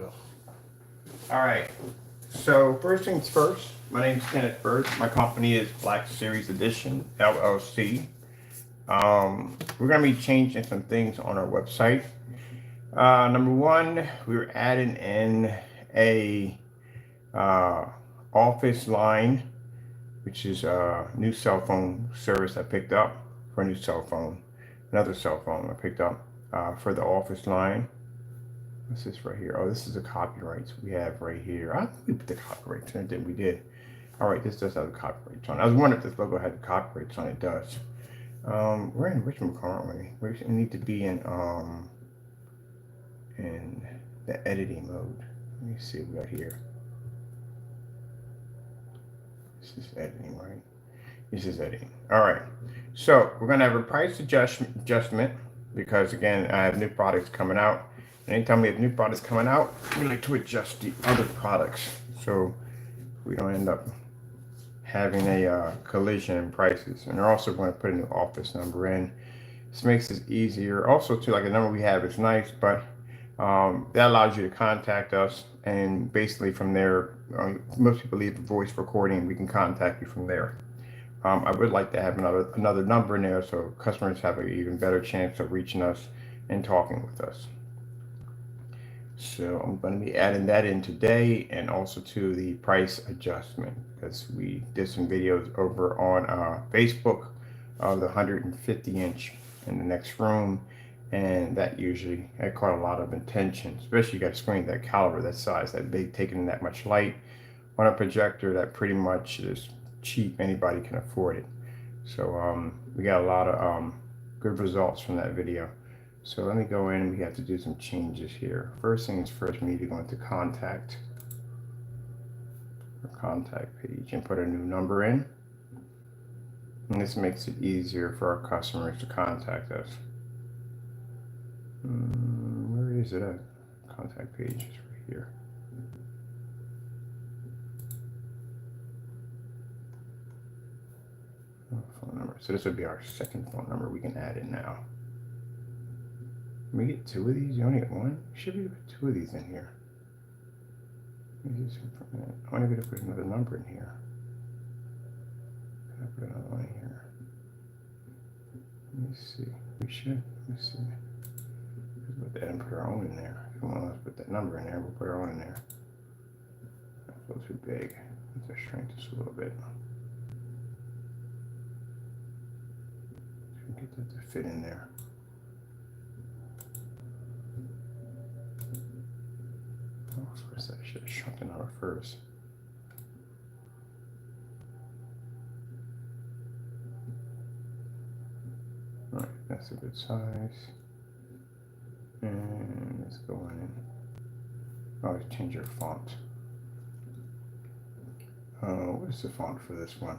All right. So first things first, my name is Kenneth Bird. My company is Black Series Edition LLC. We're gonna be changing some things on our website. Number one, we're adding in a uh, office line, which is a new cell phone service I picked up for a new cell phone. Another cell phone I picked up for the office line. What's this right here? Oh, this is the copyrights we have right here. I think we put the copyrights in it, didn't we? Did. All right, this does have the copyrights on it. I was wondering if this logo had the copyrights on it. It does. We're in Richmond, aren't we? We need to be in the editing mode. Let me see what we got here. This is editing, right? This is editing. All right. So we're gonna have a price adjustment because again, I have new products coming out. And anytime we have new products coming out, we like to adjust the other products so we don't end up having a collision in prices. And they're also going to put a new office number in. This makes it easier. Also, too, like the number we have is nice, but that allows you to contact us, and basically from there, most people leave a voice recording. We can contact you from there. I would like to have another number in there so customers have an even better chance of reaching us and talking with us. So I'm going to be adding that in today, and also to the price adjustment because we did some videos over on Facebook of the 150-inch in the next room, and that caught a lot of attention, especially you got a screen that caliber, that size, that big, taking that much light on a projector that pretty much is cheap. Anybody can afford it. So we got a lot of good results from that video. So let me go in. We have to do some changes here. First things first, we need to go into contact page and put a new number in. And this makes it easier for our customers to contact us. Where is it at? Contact page is right here. Phone number. So this would be our second phone number. We can add it now. Can we get two of these? You only get one? Should we put two of these in here? I want to put another number in here. Can I put another one in here? Let me see. We should. Let me see. Let's put that and put our own in there. Come on, let's put that number in there. We'll put our own in there. That's a little too big. Let's shrink this a little bit. Get that to fit in there. Oh, first I should have shrunk it out first. All right, that's a good size. And let's go in. Always change your font. What is the font for this one?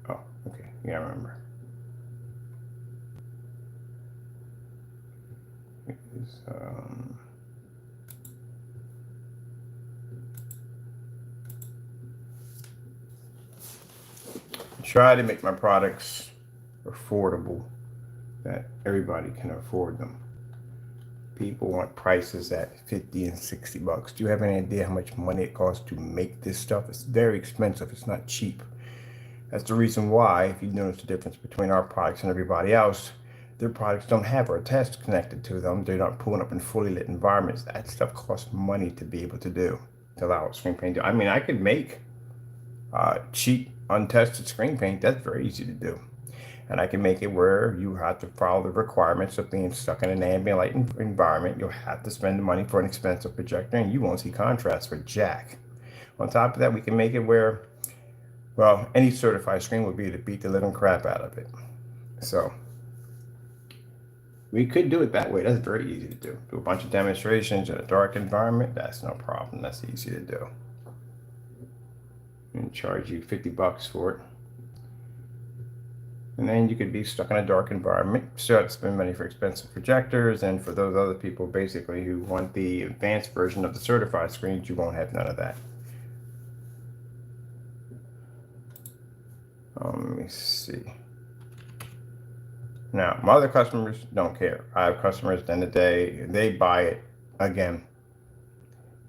Oh, okay. Yeah, I remember. It is try to make my products affordable, that everybody can afford them. People want prices at 50 and 60 bucks. Do you have any idea how much money it costs to make this stuff? It's very expensive. It's not cheap. That's the reason why, if you notice the difference between our products and everybody else, their products don't have our test connected to them. They're not pulling up in fully lit environments. That stuff costs money to be able to do, to allow screen paint. I mean, I could make cheap, untested screen paint. That's very easy to do. And I can make it where you have to follow the requirements of being stuck in an ambient light environment. You'll have to spend the money for an expensive projector, and you won't see contrast for jack. On top of that, we can make it where, well, any certified screen would be to beat the living crap out of it. So we could do it that way. That's very easy to do. Do a bunch of demonstrations in a dark environment. That's no problem. That's easy to do. And charge you 50 bucks for it. And then you could be stuck in a dark environment. So have to spend money for expensive projectors, and for those other people basically who want the advanced version of the certified screens, you won't have none of that. Let me see. Now, my other customers don't care. I have customers at the end of the day, they buy it again.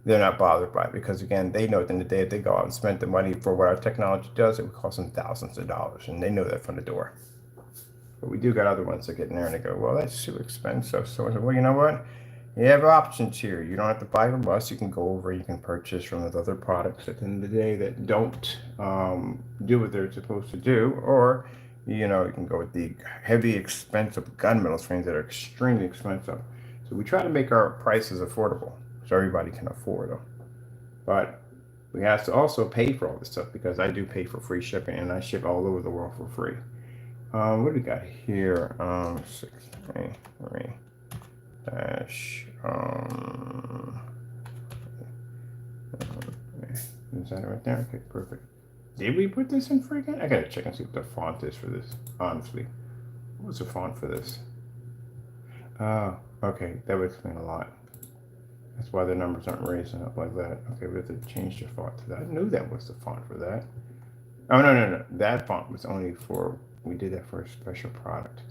they're not bothered by it because again, they know at the end of the day, if they go out and spend the money for what our technology does, it would cost them thousands of dollars, and they know that from the door. But we do got other ones that get in there and they go, well, that's too expensive. So I said, well, you know what? You have options here. You don't have to buy from us. You can go over, you can purchase from the other products at the end of the day that don't do what they're supposed to do. Or, you know, you can go with the heavy, expensive gunmetal frames that are extremely expensive. So we try to make our prices affordable so everybody can afford them. But we have to also pay for all this stuff because I do pay for free shipping and I ship all over the world for free. What do we got here? 633 dash. Is that right there? Okay, perfect. Did we put this in free again? I gotta check and see what the font is for this. Honestly, what was the font for this? Oh, okay, that would explain a lot. That's why the numbers aren't raising up like that. Okay, we have to change the font to that. I knew that was the font for that. Oh no, that font was only for. We did that for a special product.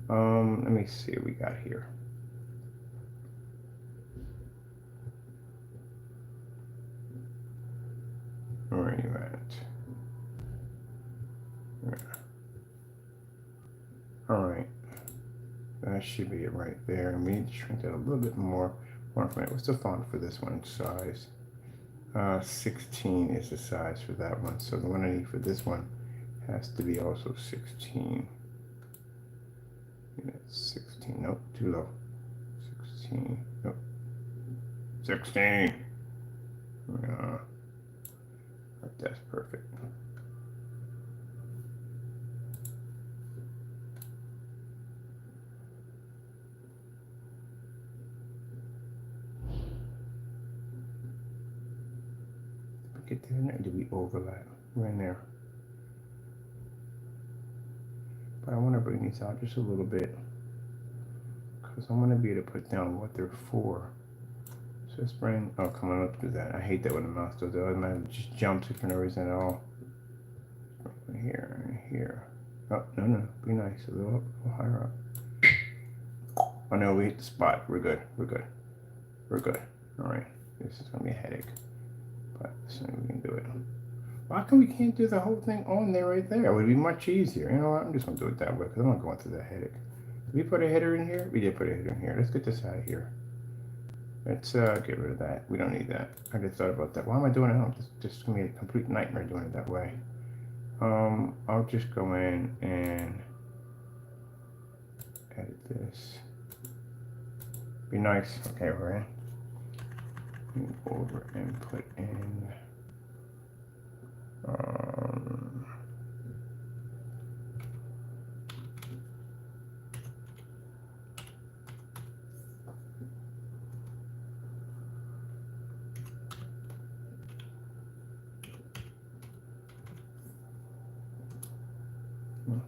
Let me see what we got here. Where are you at? Yeah. All right. That should be it right there. And we need to shrink that a little bit more. What's the font for this one? Size. 16 is the size for that one. So the one I need for this one has to be also 16. Yeah, 16. Nope, too low. 16. Nope. 16. That's perfect. Get there. Do we overlap? We're in there. But I want to bring these out just a little bit because I want to be able to put down what they're for. So let's bring. Oh, come on, let's do that. I hate that when the mouse does that. It just jumps for no reason at all. Here and here. Oh, no. Be nice. A little higher up. Oh no, we hit the spot. We're good. All right. This is gonna be a headache. But we can do it. Why come we can't do the whole thing on there right there? It would be much easier. You know what? I'm just going to do it that way because I'm not going through that headache. Did we put a header in here? We did put a header in here. Let's get this out of here. Let's get rid of that. We don't need that. I just thought about that. Why am I doing it? Oh, just going to be a complete nightmare doing it that way. I'll just go in and edit this. Be nice. Okay, we're in. Move over and put in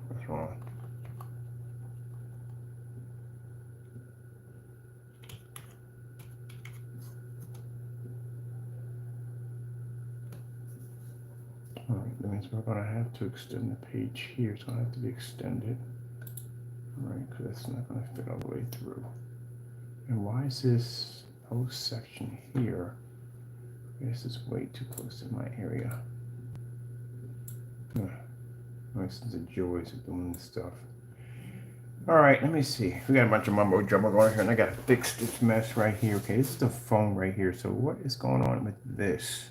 what's wrong? Alright, that means we're going to have to extend the page here. It's going to have to be extended. Alright, because it's not going to fit all the way through. And why is this whole section here? This is way too close to my area. This is the joys of doing this stuff. Alright, let me see. We got a bunch of mumbo jumbo going here, and I got to fix this mess right here. Okay, this is the phone right here. So what is going on with this?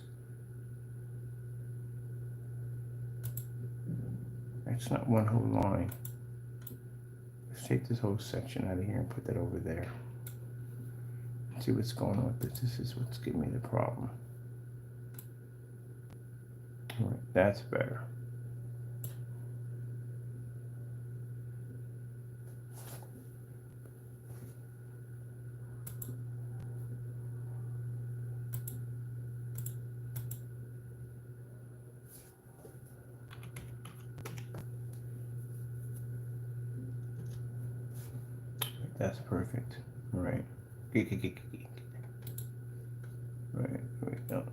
That's not one whole line. Let's take this whole section out of here and put that over there. See what's going on with this. This is what's giving me the problem. All right, that's better. That's perfect. All right. All right, here we go.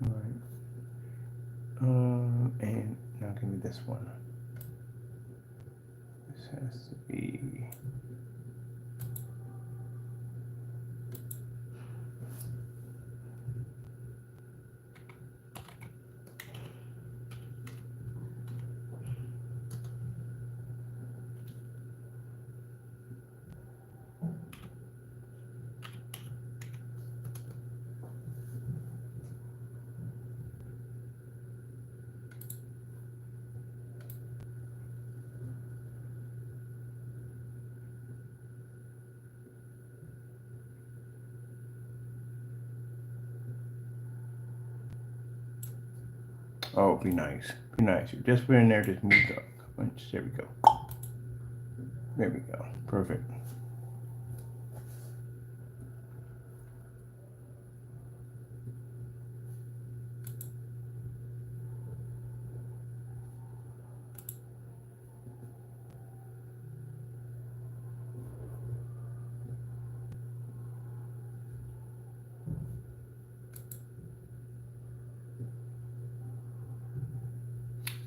All right. And now give me this one. This has to be Oh, be nice. Be nice. Just put in there, just move up a couple inches. There we go. There we go. Perfect.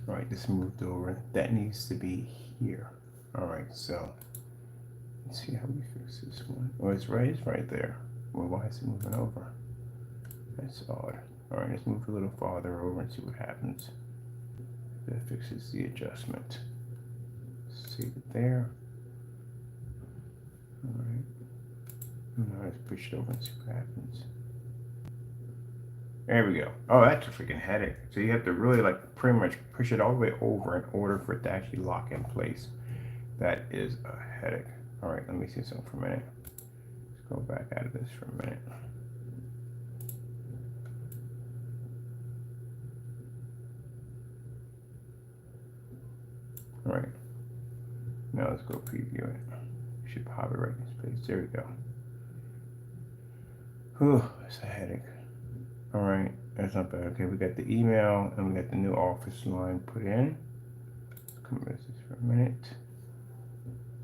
All right, this moved over. That needs to be here. All right, so let's see how we fix this one. Oh, it's right there. Well, why is it moving over? That's odd. All right, let's move a little farther over and see what happens. That fixes the adjustment. Save it there. All right. Now let's push it over and see what happens. There we go. Oh, that's a freaking headache. So you have to really like pretty much push it all the way over in order for it to actually lock in place. That is a headache. All right, let me see something for a minute. Let's go back out of this for a minute. All right. Now let's go preview it. We should pop it right in space. There we go. Whew, it's a headache. All right, that's not bad. Okay, we got the email and we got the new office line put in. Let's come with this for a minute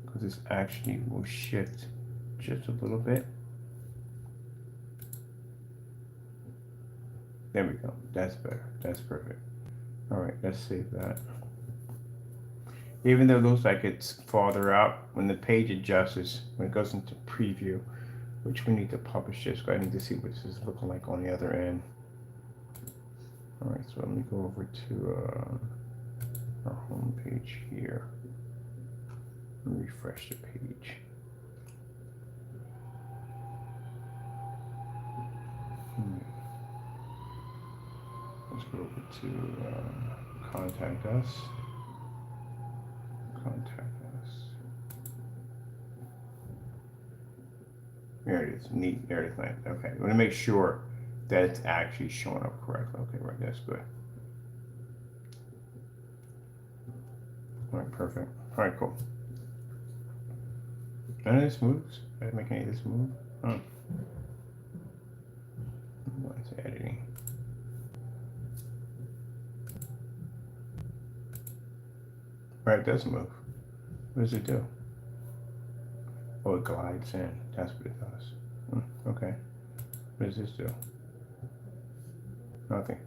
because this actually will shift just a little bit. There we go. That's better. That's perfect. All right, let's save that. Even though it looks like it's farther out, when the page adjusts, when it goes into preview, which we need to publish this, I need to see what this is looking like on the other end. All right, so let me go over to our home page here and refresh the page. Let's go over to contact us. Contact us. There it is. Neat. There it is. Okay. I want to make sure that it's actually showing up correctly. Okay, right. That's good. All right. Perfect. All right. Cool. None of this moves. Did I make any of this move? Oh. What's editing? All right. It does move. What does it do? Oh, it glides in. That's what it does. Okay. What does this do? Nothing.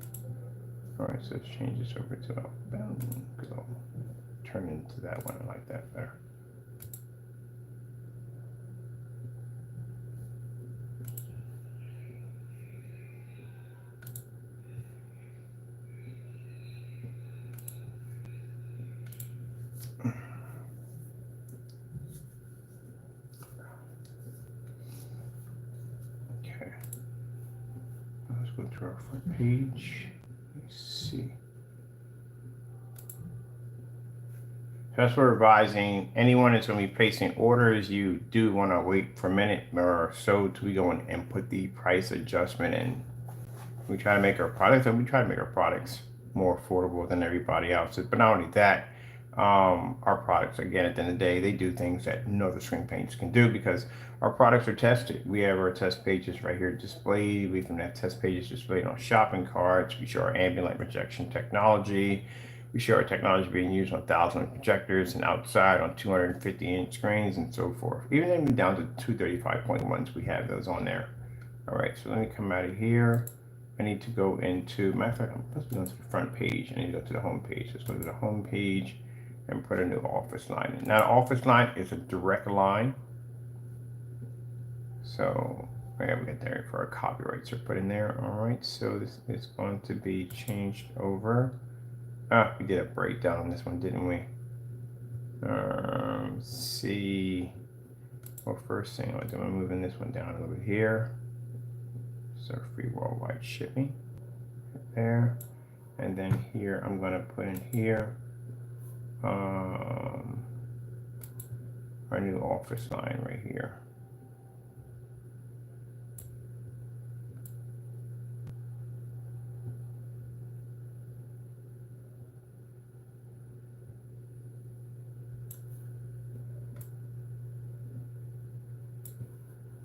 All right, so let's change this over to bound. Go. Turn into that one. I like that better. Okay. Let's go to our front page. Let's see. Just for revising, anyone that's going to be placing orders, you do want to wait for a minute or so till we go in and put the price adjustment in. We try to make our products, and we try to make our products more affordable than everybody else's. But not only that, our products, again, at the end of the day, they do things that no other screen painters can do because our products are tested. We have our test pages right here displayed. We can have test pages displayed on shopping carts. We show our ambient light projection technology. We show our technology being used on 1,000 projectors and outside on 250-inch screens and so forth. Even down to 235.1s, we have those on there. All right, so let me come out of here. I need to go into, matter of fact, I'm supposed to go to the front page. I need to go to the home page. Let's go to the home page and put a new office line in. Now, the office line is a direct line. So, yeah, we got there for our copyrights are put in there. All right, so this is going to be changed over. We did a breakdown on this one, didn't we? See. Well, first thing, I'm moving this one down a little bit here. So free worldwide shipping there, and then here I'm going to put in here our new office line right here.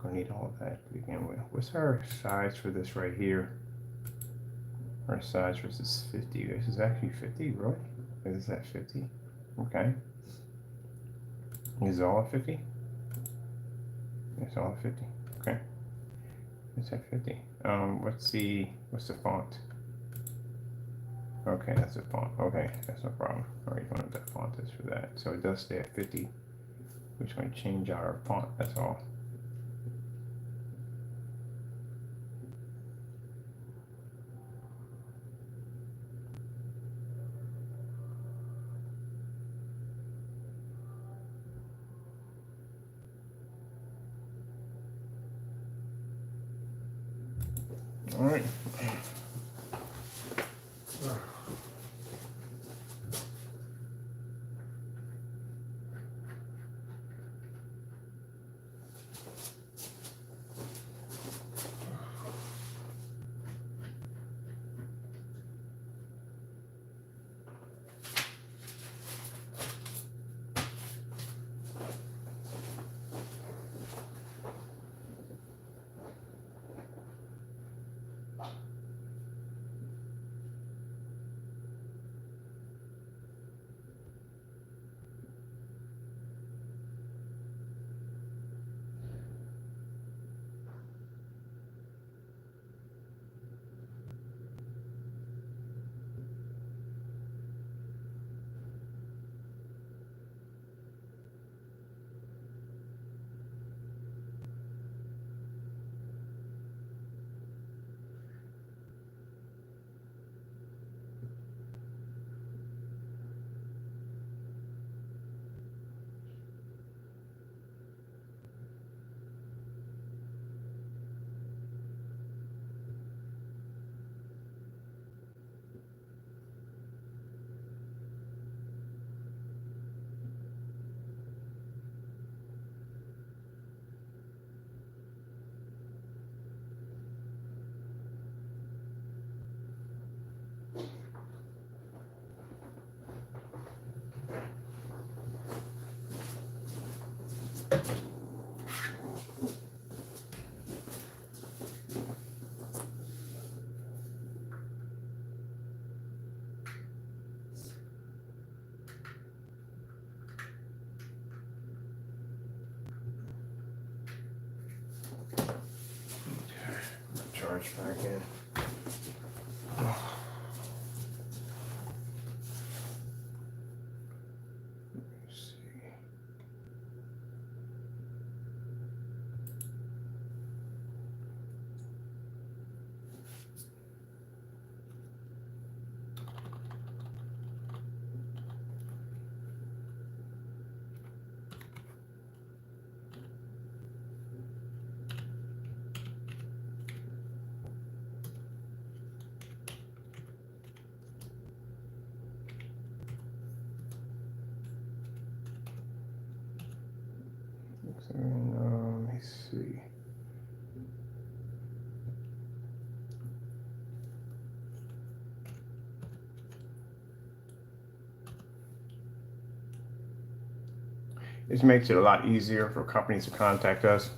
Gonna need all that to begin with. What's our size for this right here? Our size versus 50. This is actually 50, really? Is that 50? Okay. Is it all 50? It's all 50. Okay. It's at 50. What's the font? Okay, that's a font. Okay, that's no problem. All right, you know what that font is for that. So it does stay at 50. We're just going to change our font, that's all. All right. Charge back in. Let's see. Let me see. This makes it a lot easier for companies to contact us.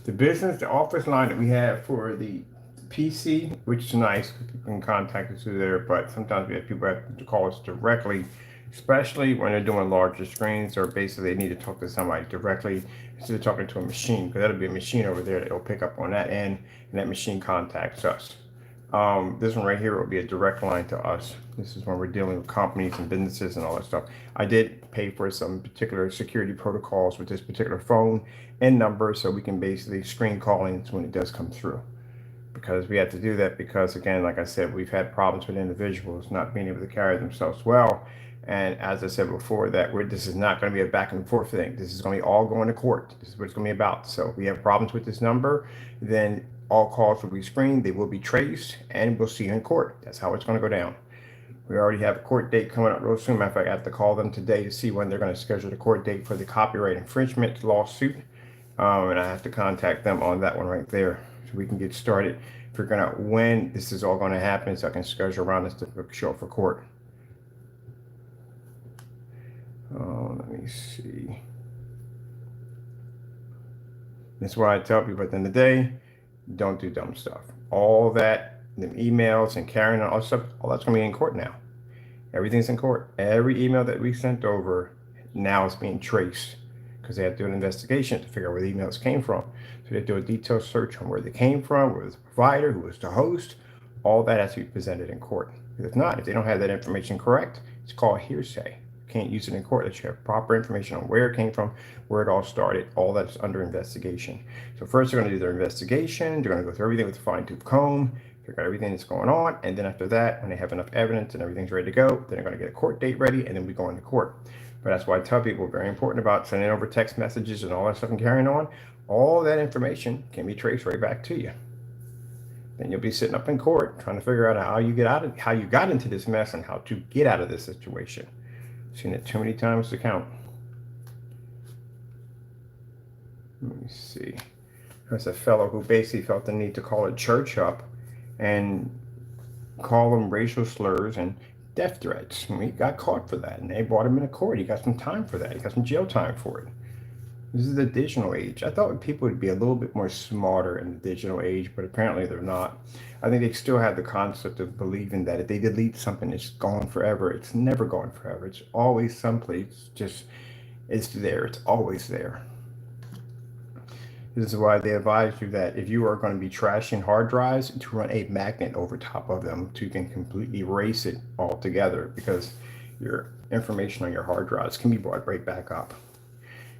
The office line that we have for the PC, which is nice, you can contact us through there, but sometimes we have people have to call us directly, especially when they're doing larger screens or basically they need to talk to somebody directly instead of talking to a machine, because that'll be a machine over there that will pick up on that end and that machine contacts us. This one right here will be a direct line to us. This is when we're dealing with companies and businesses and all that stuff. I did pay for some particular security protocols with this particular phone and number so we can basically screen calling when it does come through. Because we had to do that because, again, like I said, we've had problems with individuals not being able to carry themselves well. And as I said before, this is not going to be a back and forth thing. This is going to be all going to court. This is what it's going to be about. So if we have problems with this number, then all calls will be screened, they will be traced, and we'll see you in court. That's how it's going to go down. We already have a court date coming up real soon. Matter of fact, I have to call them today to see when they're going to schedule the court date for the copyright infringement lawsuit. And I have to contact them on that one right there so we can get started figuring out when this is all going to happen so I can schedule around this to show up for court. Let me see. That's why I tell people at the end of the day, don't do dumb stuff. All that, the emails and carrying on all that stuff, all that's going to be in court now. Everything's in court. Every email that we sent over now is being traced because they have to do an investigation to figure out where the emails came from. So they have to do a detailed search on where they came from, where was the provider, who was the host. All that has to be presented in court. If not, if they don't have that information correct, it's called hearsay. You can't use it in court. That you have proper information on where it came from, where it all started. All that's under investigation. So first they're going to do their investigation. They're going to go through everything with a fine-tooth comb, figure out everything that's going on, and then after that, when they have enough evidence and everything's ready to go, then they're going to get a court date ready, and then we go into court. But that's why I tell people, very important about sending over text messages and all that stuff and carrying on. All that information can be traced right back to you. Then you'll be sitting up in court trying to figure out how you got into this mess and how to get out of this situation. I've seen it too many times to count. Let me see. There's a fellow who basically felt the need to call a church up and call them racial slurs and death threats. And he got caught for that, and they brought him into court. He got some time for that. He got some jail time for it. This is the digital age. I thought people would be a little bit more smarter in the digital age, but apparently they're not. I think they still have the concept of believing that if they delete something, it's gone forever. It's never gone forever. It's always someplace. It's there. It's always there. This is why they advise you that if you are going to be trashing hard drives, to run a magnet over top of them so you can completely erase it altogether, because your information on your hard drives can be brought right back up,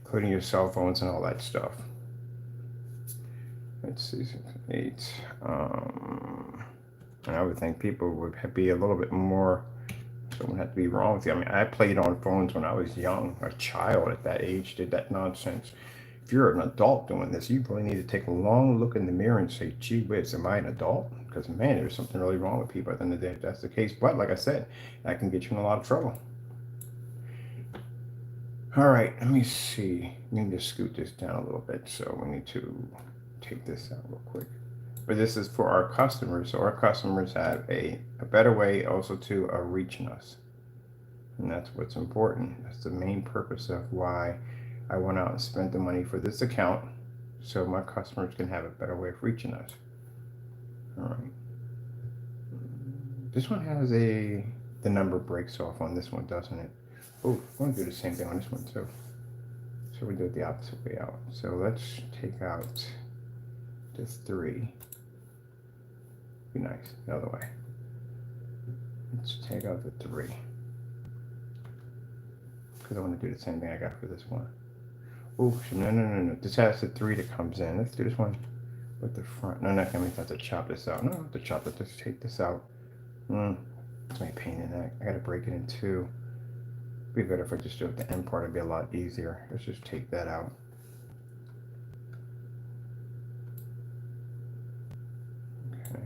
including your cell phones and all that stuff. Let's see, 8. And I would think people would be a little bit more, someone had to be wrong with you. I mean, I played on phones when I was young, a child at that age did that nonsense. If you're an adult doing this, you really need to take a long look in the mirror and say, gee whiz, am I an adult? Because, man, there's something really wrong with people at the end of the day if that's the case. But like I said, that can get you in a lot of trouble. All right, let me see. We need to scoot this down a little bit. So we need to take this out real quick. But this is for our customers. So our customers have a better way also to reaching us. And that's what's important. That's the main purpose of why I went out and spent the money for this account, so my customers can have a better way of reaching us. All right. This one has the number breaks off on this one, doesn't it? Oh, I'm going to do the same thing on this one too. So we do it the opposite way out. So let's take out this 3. Be nice, the other way. Let's take out the 3. Because I want to do the same thing I got for this one. Oh, no. This has the 3 that comes in. Let's do this one with the front. No, that means I have to chop this out. No, I have to chop it. Let's take this out. It's my pain in the neck. I got to break it in 2. It'd be better if I just do it the end part. It'd be a lot easier. Let's just take that out. Okay.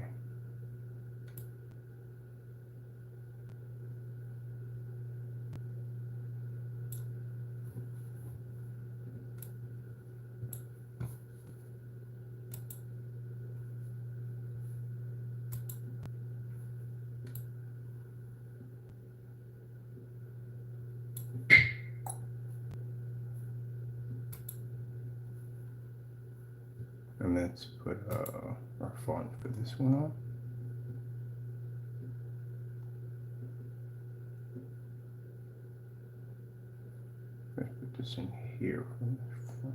And let's put our font for this one on. Let's put this in here from the front.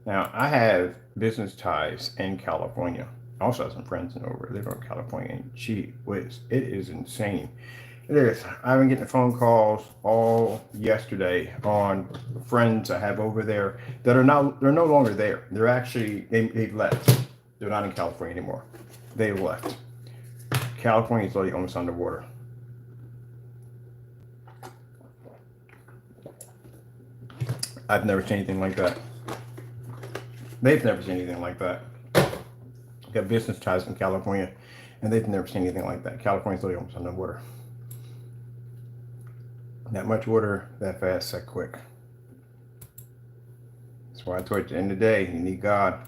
Now, I have business ties in California. I also have some friends over live in California, and gee whiz, it is insane. It is. I've been getting phone calls all yesterday on friends I have over there that they're no longer there. They're actually, they've left. They're not in California anymore. They've left. California is literally almost underwater. I've never seen anything like that. They've never seen anything like that. Got business ties in California, and they've never seen anything like that. California's literally almost underwater. That much water, that fast, that quick. That's why I told you at the end of the day, you need God.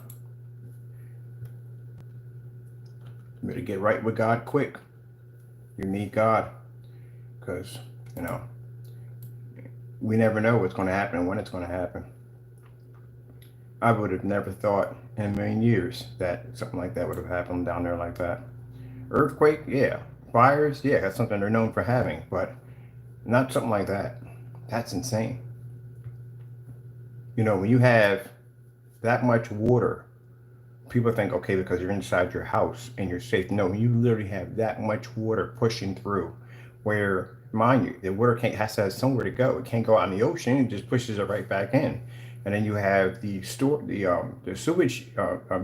You better get right with God quick. You need God. Because, we never know what's going to happen and when it's going to happen. I would have never thought in a million years that something like that would have happened down there like that. Earthquake, yeah. Fires, yeah, that's something they're known for having, but not something like that. That's insane. You know, when you have that much water, people think, okay, because you're inside your house and you're safe. No, you literally have that much water pushing through where, mind you, the water can't, has to have somewhere to go. It can't go out in the ocean. It just pushes it right back in. And then you have the sewage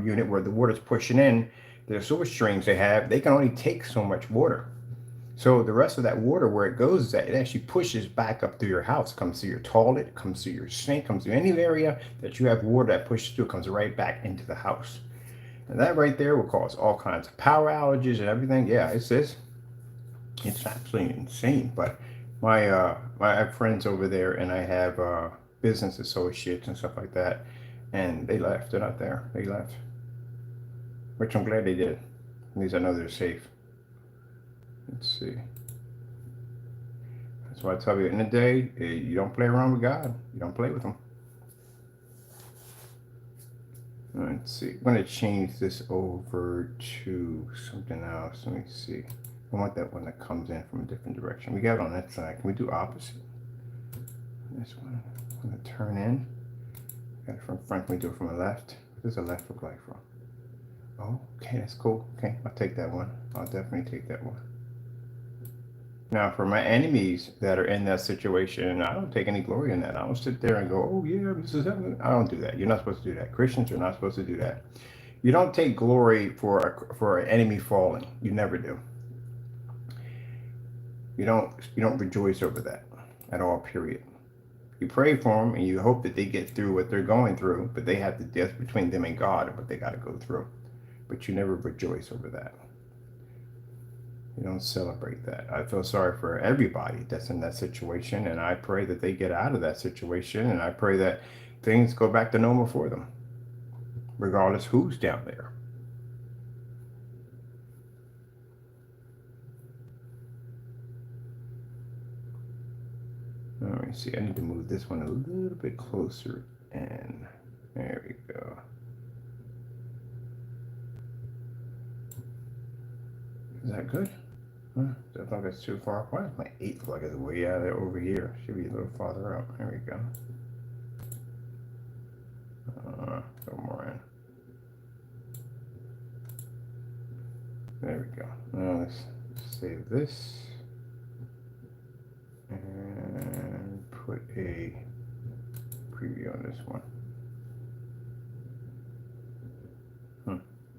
unit where the water's pushing in. The sewage streams they have, they can only take so much water. So the rest of that water, where it goes, it actually pushes back up through your house. It comes through your toilet, it comes through your sink, comes through any area that you have water that pushes through, it comes right back into the house. And that right there will cause all kinds of power outages and everything. Yeah, it's absolutely insane. But I have friends over there, and I have business associates and stuff like that, and they left. They're not there. They left, which I'm glad they did. At least I know they're safe. Let's see. That's why I tell you, in the day, you don't play around with God. You don't play with Him. Let's see. I'm going to change this over to something else. Let me see. I want that one that comes in from a different direction. We got it on that side. Can we do opposite? This one. I'm going to turn in. Got it from front. Can we do it from the left? What does the left look like from? Oh, okay. That's cool. Okay. I'll take that one. I'll definitely take that one. Now, for my enemies that are in that situation, I don't take any glory in that. I don't sit there and go, oh, yeah, this is happening. I don't do that. You're not supposed to do that. Christians are not supposed to do that. You don't take glory for an enemy falling. You never do. You don't rejoice over that at all, period. You pray for them and you hope that they get through what they're going through, but they have to deal between them and God and what they got to go through. But you never rejoice over that. You don't celebrate that. I feel sorry for everybody that's in that situation, and I pray that they get out of that situation, and I pray that things go back to normal for them, regardless who's down there. Let me see. I need to move this one a little bit closer, and there we go. Is that good? I thought that's too far apart. My 8 flag is way out of there over here. Should be a little farther up. There we go. Go more in. There we go. Now let's save this and put a preview on this one.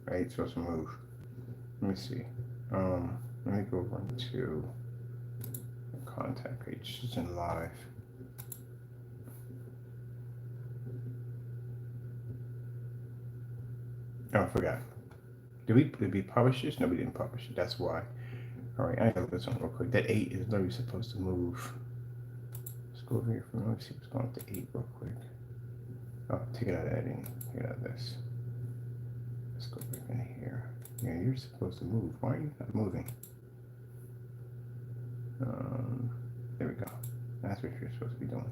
Right, supposed to move. Let me see. Let me go over to the contact page. It's in live. Oh, I forgot. Did we publish this? No, we didn't publish it. That's why. All right, I gotta look at something real quick. That 8 is literally supposed to move. Let's go over here for let me see what's going on with the 8 real quick. Oh, take it out of editing. Take it out of this. Let's go back in here. Yeah, you're supposed to move. Why are you not moving? There we go. That's what you're supposed to be doing.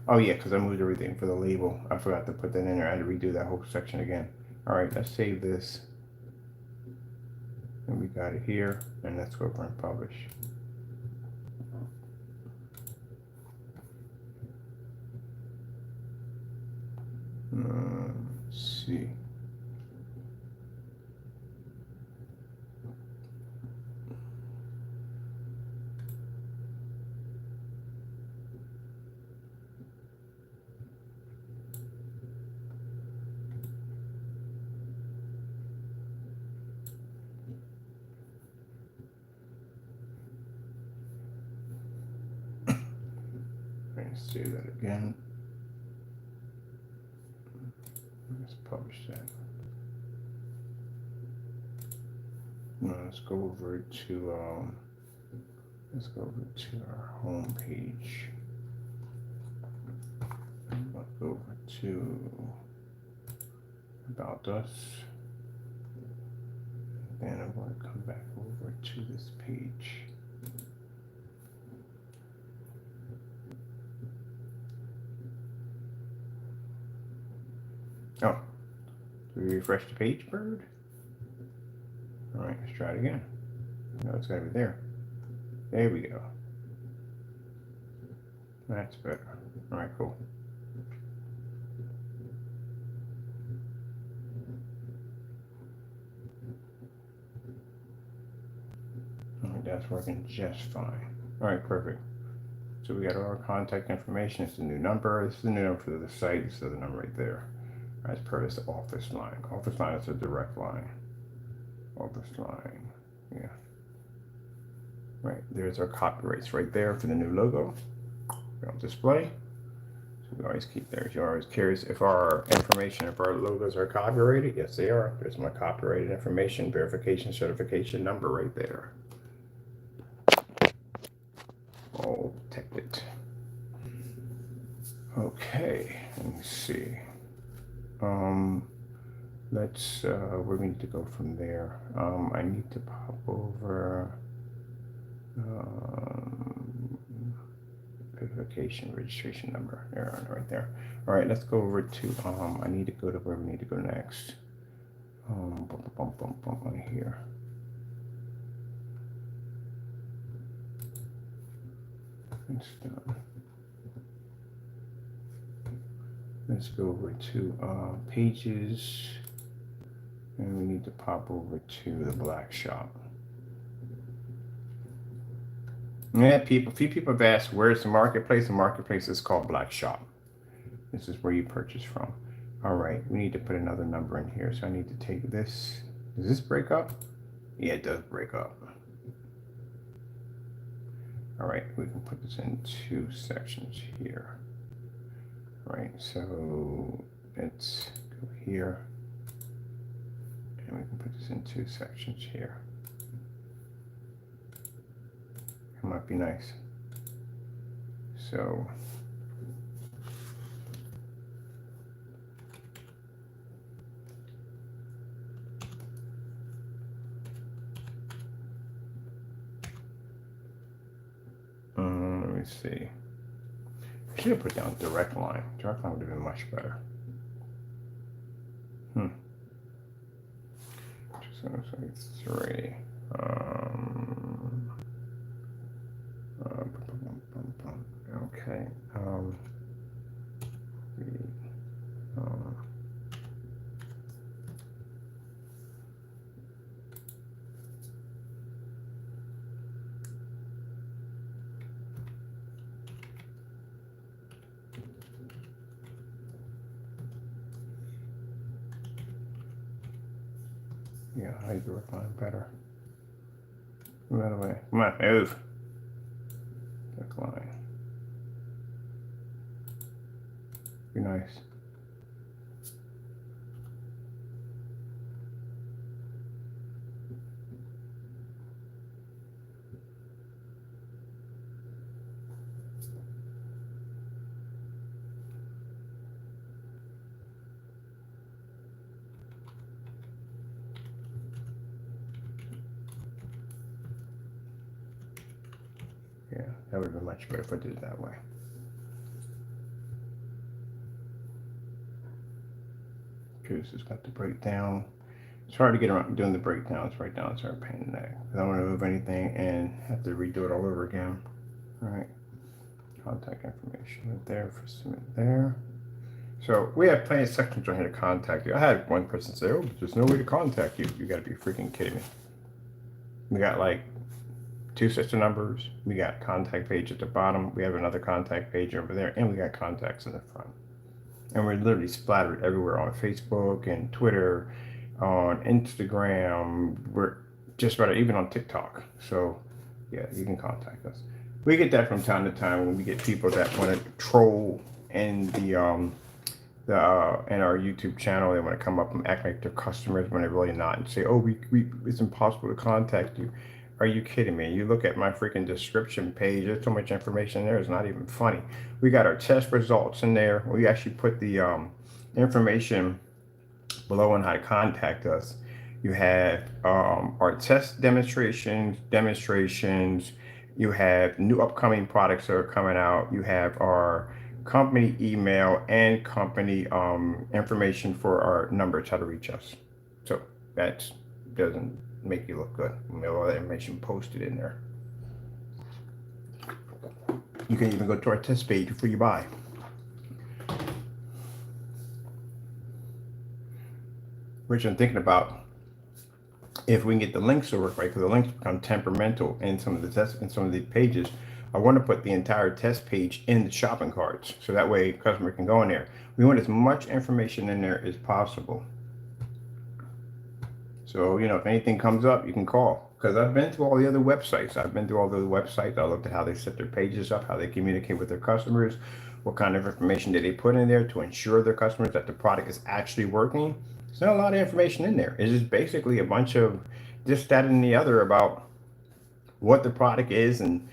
Oh yeah, because I moved everything for the label. I forgot to put that in there. I had to redo that whole section again. All right, let's save this. And we got it here. And let's go over and publish. Let's see. Let's do that again. Let's publish that. Let's go over to our home page. Let's go over to About Us. then I'm going to come back over to this page. Oh, do we refresh the page, Bird? All right, let's try it again. No, it's got to be there. There we go. That's better. All right, cool. All right, that's working just fine. All right, perfect. So we got all our contact information. It's the new number. This is the new number for the site. This is the number right there. As per this office line. Office line is a direct line. Office line. Yeah. Right. There's our copyrights right there for the new logo. On display. So we always keep there. You're always curious if our information, if our logos are copyrighted. Yes, they are. There's my copyrighted information, verification, certification number right there. All protected. Okay, let me see. Let's where we need to go from there. I need to pop over verification registration number there, right there. All right, let's go over to I need to go to where we need to go next. On here. It's done. Let's go over to pages, and we need to pop over to the black shop. Yeah, a few people have asked, where's the marketplace? The marketplace is called Black Shop. This is where you purchase from. All right, we need to put another number in here. So I need to take this. Does this break up? Yeah, it does break up. All right, we can put this in two sections here. All right, so let's go here. And we can put this in two sections here. It might be nice. So let me see. I should have put down direct line. Direct line would have been much better. So it's 3. Okay. Yeah, I direct line better. Move out of the way. Come on, move. Direct line. Be nice. Yeah, that would have been much better if I did it that way. Because it's got the breakdown. It's hard to get around doing the breakdowns right now. It's our pain in the neck. I don't want to move anything and have to redo it all over again. All right. Contact information right there for submit there. So we have plenty of sections on here to contact you. I had one person say, "Oh, there's no way to contact you." You got to be freaking kidding me. We got like 2 sets of numbers. We got contact page at the bottom. We have another contact page over there, and we got contacts in the front. And we're literally splattered everywhere on Facebook and Twitter, on Instagram. We're just about even on TikTok. So yeah, you can contact us. We get that from time to time when we get people that want to troll in in our YouTube channel. They want to come up and act like they're customers when they're really not, and say, "Oh, it's impossible to contact you." Are you kidding me? You look at my freaking description page. There's so much information there. It's not even funny. We got our test results in there. We actually put the information below on how to contact us. You have our test demonstrations. You have new upcoming products that are coming out. You have our company email and company information for our numbers, how to reach us. So that doesn't make you look good. We have all that information posted in there. You can even go to our test page before you buy. Which I'm thinking about, if we can get the links to work right, because the links become temperamental in some of the tests, in some of the pages. I want to put the entire test page in the shopping carts, so that way customer can go in there. We want as much information in there as possible. So, you know, if anything comes up, you can call. Because I've been through all the other websites. I looked at how they set their pages up, how they communicate with their customers, what kind of information did they put in there to ensure their customers that the product is actually working. There's not a lot of information in there. It's just basically a bunch of this, that, and the other about what the product is and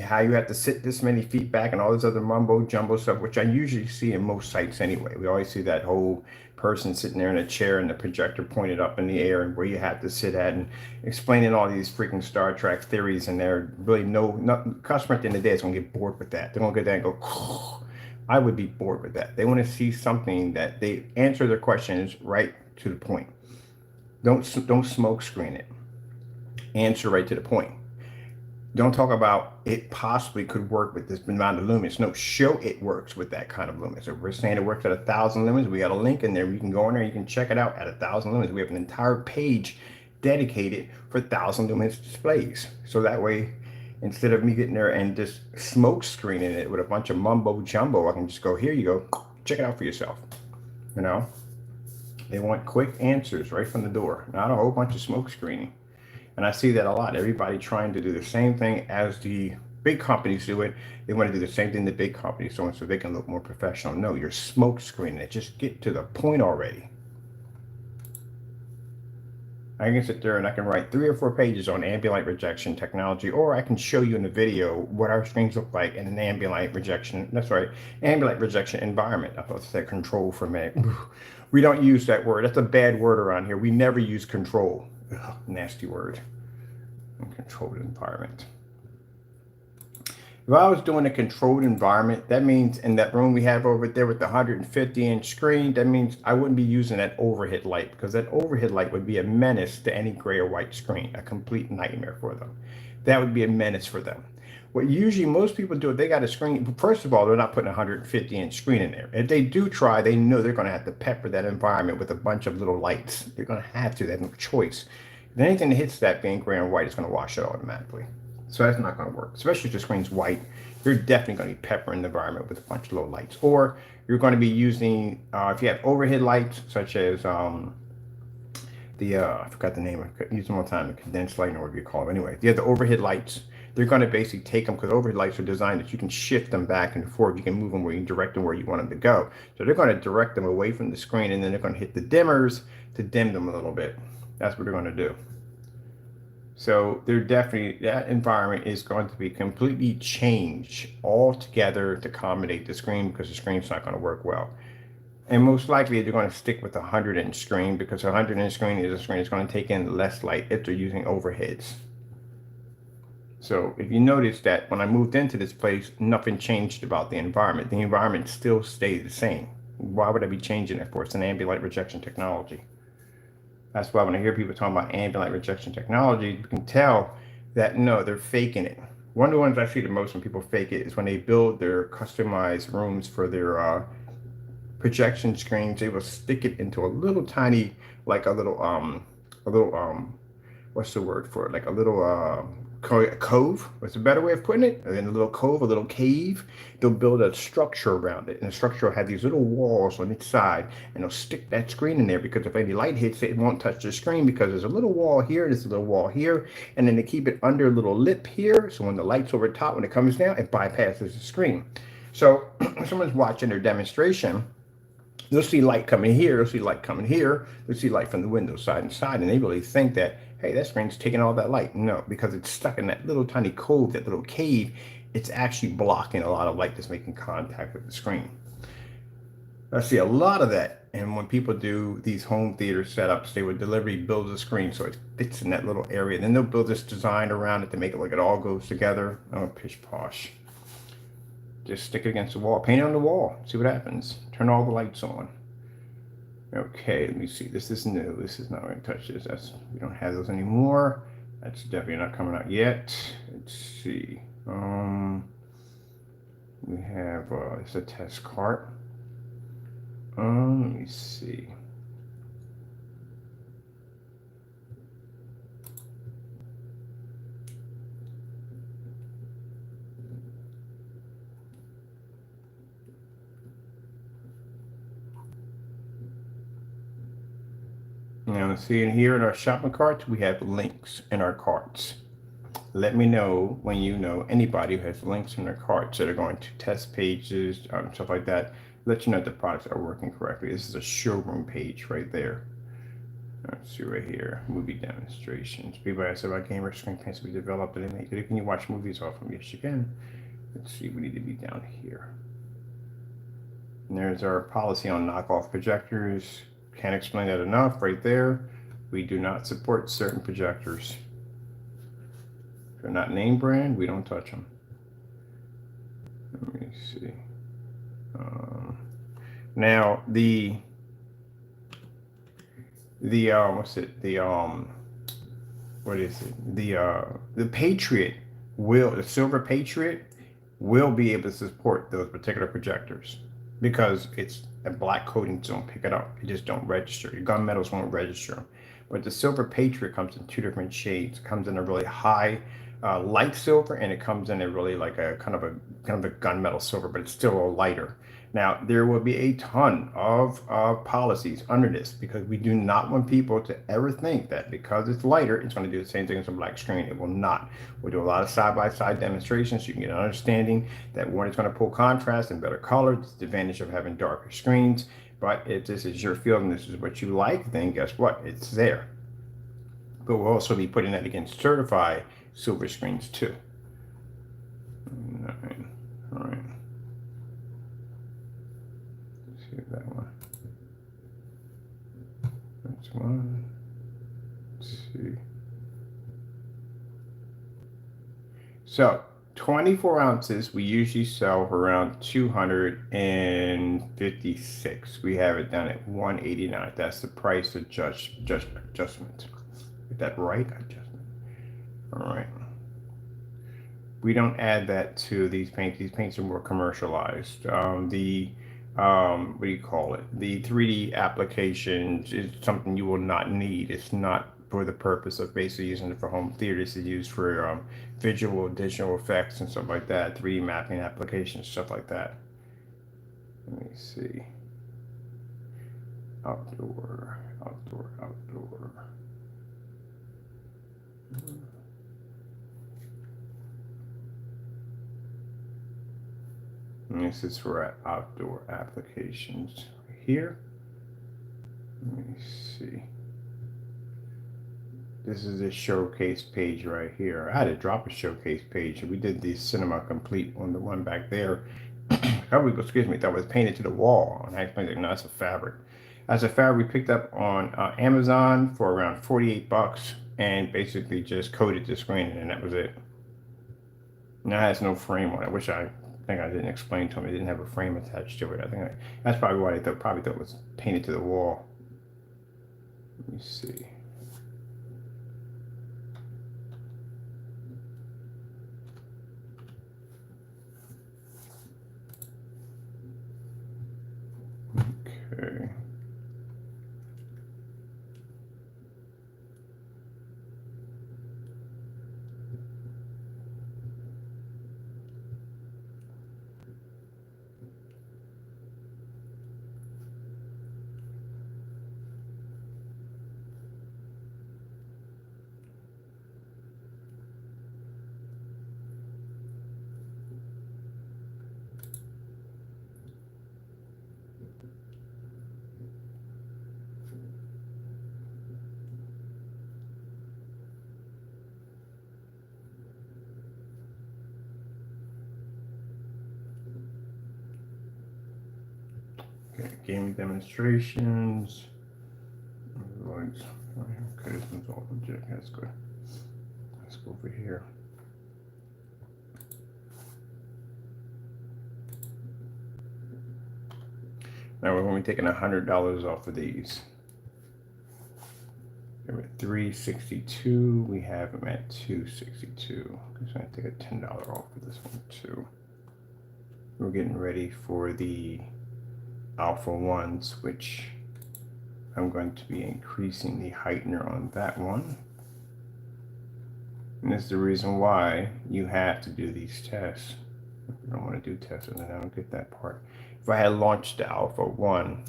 how you have to sit this many feet back and all this other mumbo jumbo stuff, which I usually see in most sites anyway. We always see that whole person sitting there in a chair and the projector pointed up in the air and where you have to sit at and explaining all these freaking Star Trek theories, and they're really customer at the end of the day is going to get bored with that. They're going to get there and go, I would be bored with that. They want to see something that they answer their questions right to the point. Don't smoke screen it. Answer right to the point. Don't talk about it possibly could work with this amount of lumens. No, show it works with that kind of lumens. If we're saying it works at 1,000 lumens, we got a link in there. You can go in there, you can check it out at 1,000 lumens. We have an entire page dedicated for 1,000 lumens displays. So that way, instead of me getting there and just smoke screening it with a bunch of mumbo jumbo, I can just go, here you go, check it out for yourself. You know, they want quick answers right from the door, not a whole bunch of smoke screening. And I see that a lot. Everybody trying to do the same thing as the big companies do it. They want to do the same thing the big companies do, so they can look more professional. No, you're smoke screening it. Just get to the point already. I can sit there and I can write 3 or 4 pages on ambient light rejection technology, or I can show you in the video what our screens look like in an ambient light rejection. That's right, ambient light rejection environment. I thought it said control for a minute. We don't use that word. That's a bad word around here. We never use control. Ugh, nasty word. Controlled environment. If I was doing a controlled environment, that means in that room we have over there with the 150-inch screen, that means I wouldn't be using that overhead light, because that overhead light would be a menace to any gray or white screen, a complete nightmare for them. That would be a menace for them. What usually most people do, if they got a screen, first of all, they're not putting a 150-inch screen in there. If they do try, they know they're going to have to pepper that environment with a bunch of little lights. They're going to have to. They have no choice. If anything that hits that being gray and white, it's going to wash it automatically. So that's not going to work. Especially if the screen's white, you're definitely going to be peppering the environment with a bunch of little lights. Or you're going to be using, if you have overhead lights, such as I forgot the name, I use them all the time, the condensed light, or whatever you call them. Anyway, if you have the overhead lights, they're going to basically take them, because overhead lights are designed that you can shift them back and forth. You can move them where you can direct them where you want them to go. So they're going to direct them away from the screen, and then they're going to hit the dimmers to dim them a little bit. That's what they're going to do. So they're definitely, that environment is going to be completely changed altogether to accommodate the screen, because the screen's not going to work well. And most likely they're going to stick with a 100-inch screen, because a 100-inch screen is a screen that's going to take in less light if they're using overheads. So if you notice that when I moved into this place, nothing changed about the environment. The environment still stayed the same. Why would I be changing it for? It's an ambient light rejection technology. That's why when I hear people talking about ambient light rejection technology, you can tell that no, they're faking it. One of the ones I see the most when people fake it is when they build their customized rooms for their projection screens. They will stick it into a little tiny, like a little what's the word for it? Like a little cove. What's a better way of putting it? In a little cove, a little cave. They'll build a structure around it, and the structure will have these little walls on its side, and they'll stick that screen in there, because if any light hits it, it won't touch the screen, because there's a little wall here, there's a little wall here, and then they keep it under a little lip here, so when the light's over top, when it comes down, it bypasses the screen. So when someone's watching their demonstration, they'll see light coming here, they'll see light coming here, they'll see light from the window side and side, and they really think that, hey, that screen's taking all that light. No, because it's stuck in that little tiny cove, that little cave, it's actually blocking a lot of light that's making contact with the screen. I see a lot of that. And when people do these home theater setups, they would deliberately build a screen so it fits in that little area. Then they'll build this design around it to make it like it all goes together. Oh, pish posh. Just stick it against the wall. Paint it on the wall. See what happens. Turn all the lights on. Okay, let me see. This is new. This is not going to touch this. We don't have those anymore. That's definitely not coming out yet. Let's see. We have it's a test cart. Let me see. Now, see in here in our shopping carts, we have links in our carts. Let me know when you know anybody who has links in their carts that are going to test pages, stuff like that. Let you know that the products are working correctly. This is a showroom page right there. Let's see right here, movie demonstrations. People ask about gamer screen paints to be developed and they make it. Can you watch movies off them? Yes, you can. Let's see, we need to be down here. And there's our policy on knockoff projectors. Can't explain that enough right there. We do not support certain projectors. If they're not name brand, we don't touch them. Let me see. Now the what's it? What is it? The Patriot the Silver Patriot will be able to support those particular projectors because it's a black coating, so don't pick it up. It just don't register. Your gunmetals won't register. But the Silver Patriot comes in two different shades. It comes in a really high light silver, and it comes in a really like a kind of a gunmetal silver, but it's still a lighter. Now, there will be a ton of policies under this because we do not want people to ever think that because it's lighter, it's going to do the same thing as a black screen. It will not. We'll do a lot of side-by-side demonstrations so you can get an understanding that one is going to pull contrast and better color. It's the advantage of having darker screens. But if this is your field and this is what you like, then guess what? It's there. But we'll also be putting that against certified silver screens too. All right. That one. That's one. Let's see. So 24 ounces we usually sell for around 256. We have it down at 189. That's the price adjustment. Is that right? Adjustment. All right. We don't add that to these paints. These paints are more commercialized. What do you call it? The 3D applications is something you will not need. It's not for the purpose of basically using it for home theaters. It's used for visual, digital effects and stuff like that, 3D mapping applications, stuff like that. Let me see. Outdoor. And this is for outdoor applications here. Let me see. This is a showcase page right here. I had to drop a showcase page. We did the Cinema Complete on the one back there. Excuse me, that was painted to the wall. And I explained that, no, that's a fabric. That's a fabric we picked up on Amazon for around 48 bucks and basically just coated the screen and that was it. Now it has no frame on it, which I think I didn't explain to them. It didn't have a frame attached to it. I think that's probably why they probably thought it was painted to the wall. Let me see. Okay. gaming demonstrations. Okay, this one's all legit. That's good. Let's go over here. Now we're going to be taking $100 off of these. They're at $362. We have them at $262. So I'm going to take a $10 off of this one too. We're getting ready for the Alpha 1s, which I'm going to be increasing the heightener on that one. And this is the reason why you have to do these tests. If you don't want to do tests, and then I don't get that part. If I had launched the Alpha 1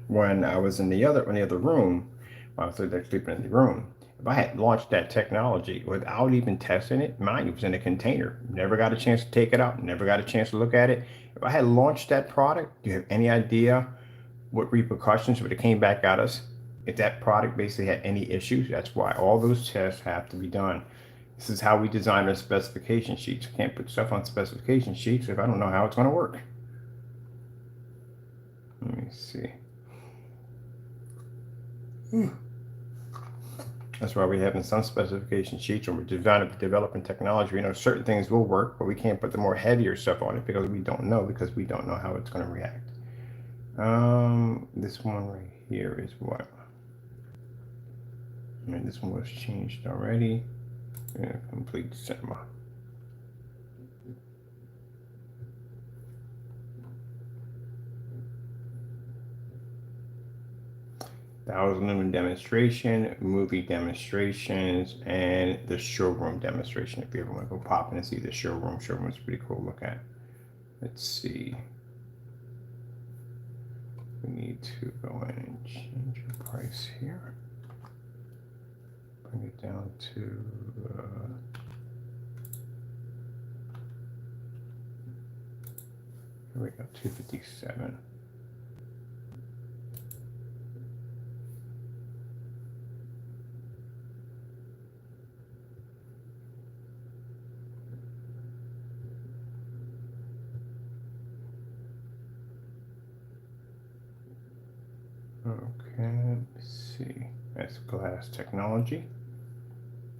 when I was in the other room, while I was sleeping in the room, if I had launched that technology without even testing it, mind you, it was in a container, never got a chance to take it out, never got a chance to look at it. If I had launched that product, do you have any idea what repercussions would have came back at us if that product basically had any issues? That's why all those tests have to be done. This is how we design our specification sheets. You can't put stuff on specification sheets if I don't know how it's going to work. Let me see. That's why we're having some specification sheets when we're developing technology. We know certain things will work, but we can't put the more heavier stuff on it because we don't know how it's going to react. This one right here is what? I mean, this one was changed already. Yeah, complete cinema. 1,000 lumen demonstration, movie demonstrations, and the showroom demonstration. If you ever want to go pop in and see the showroom, showroom's pretty cool to look at. Let's see. We need to go in and change the price here. Bring it down to here we go, 257. Okay, let's see. That's glass technology,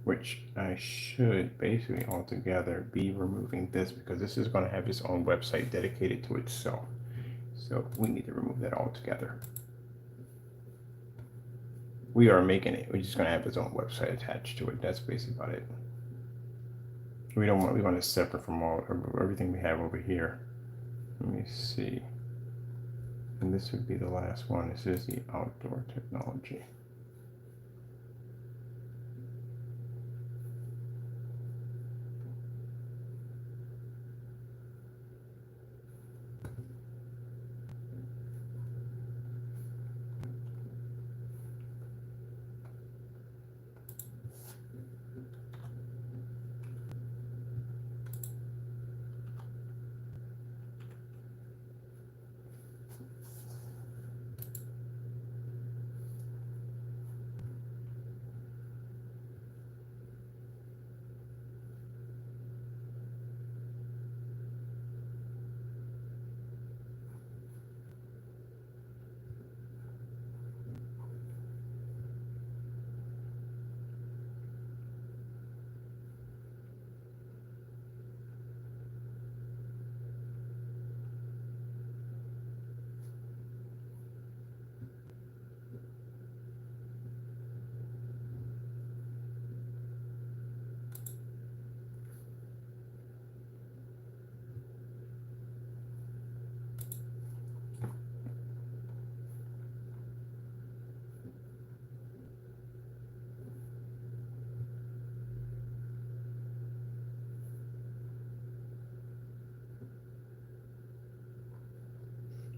which I should basically altogether be removing this because this is going to have its own website dedicated to itself. So we need to remove that altogether. We are making it. We're just going to have its own website attached to it. That's basically about it. We want it separate from everything we have over here. Let me see. And this would be the last one. This is the outdoor technology.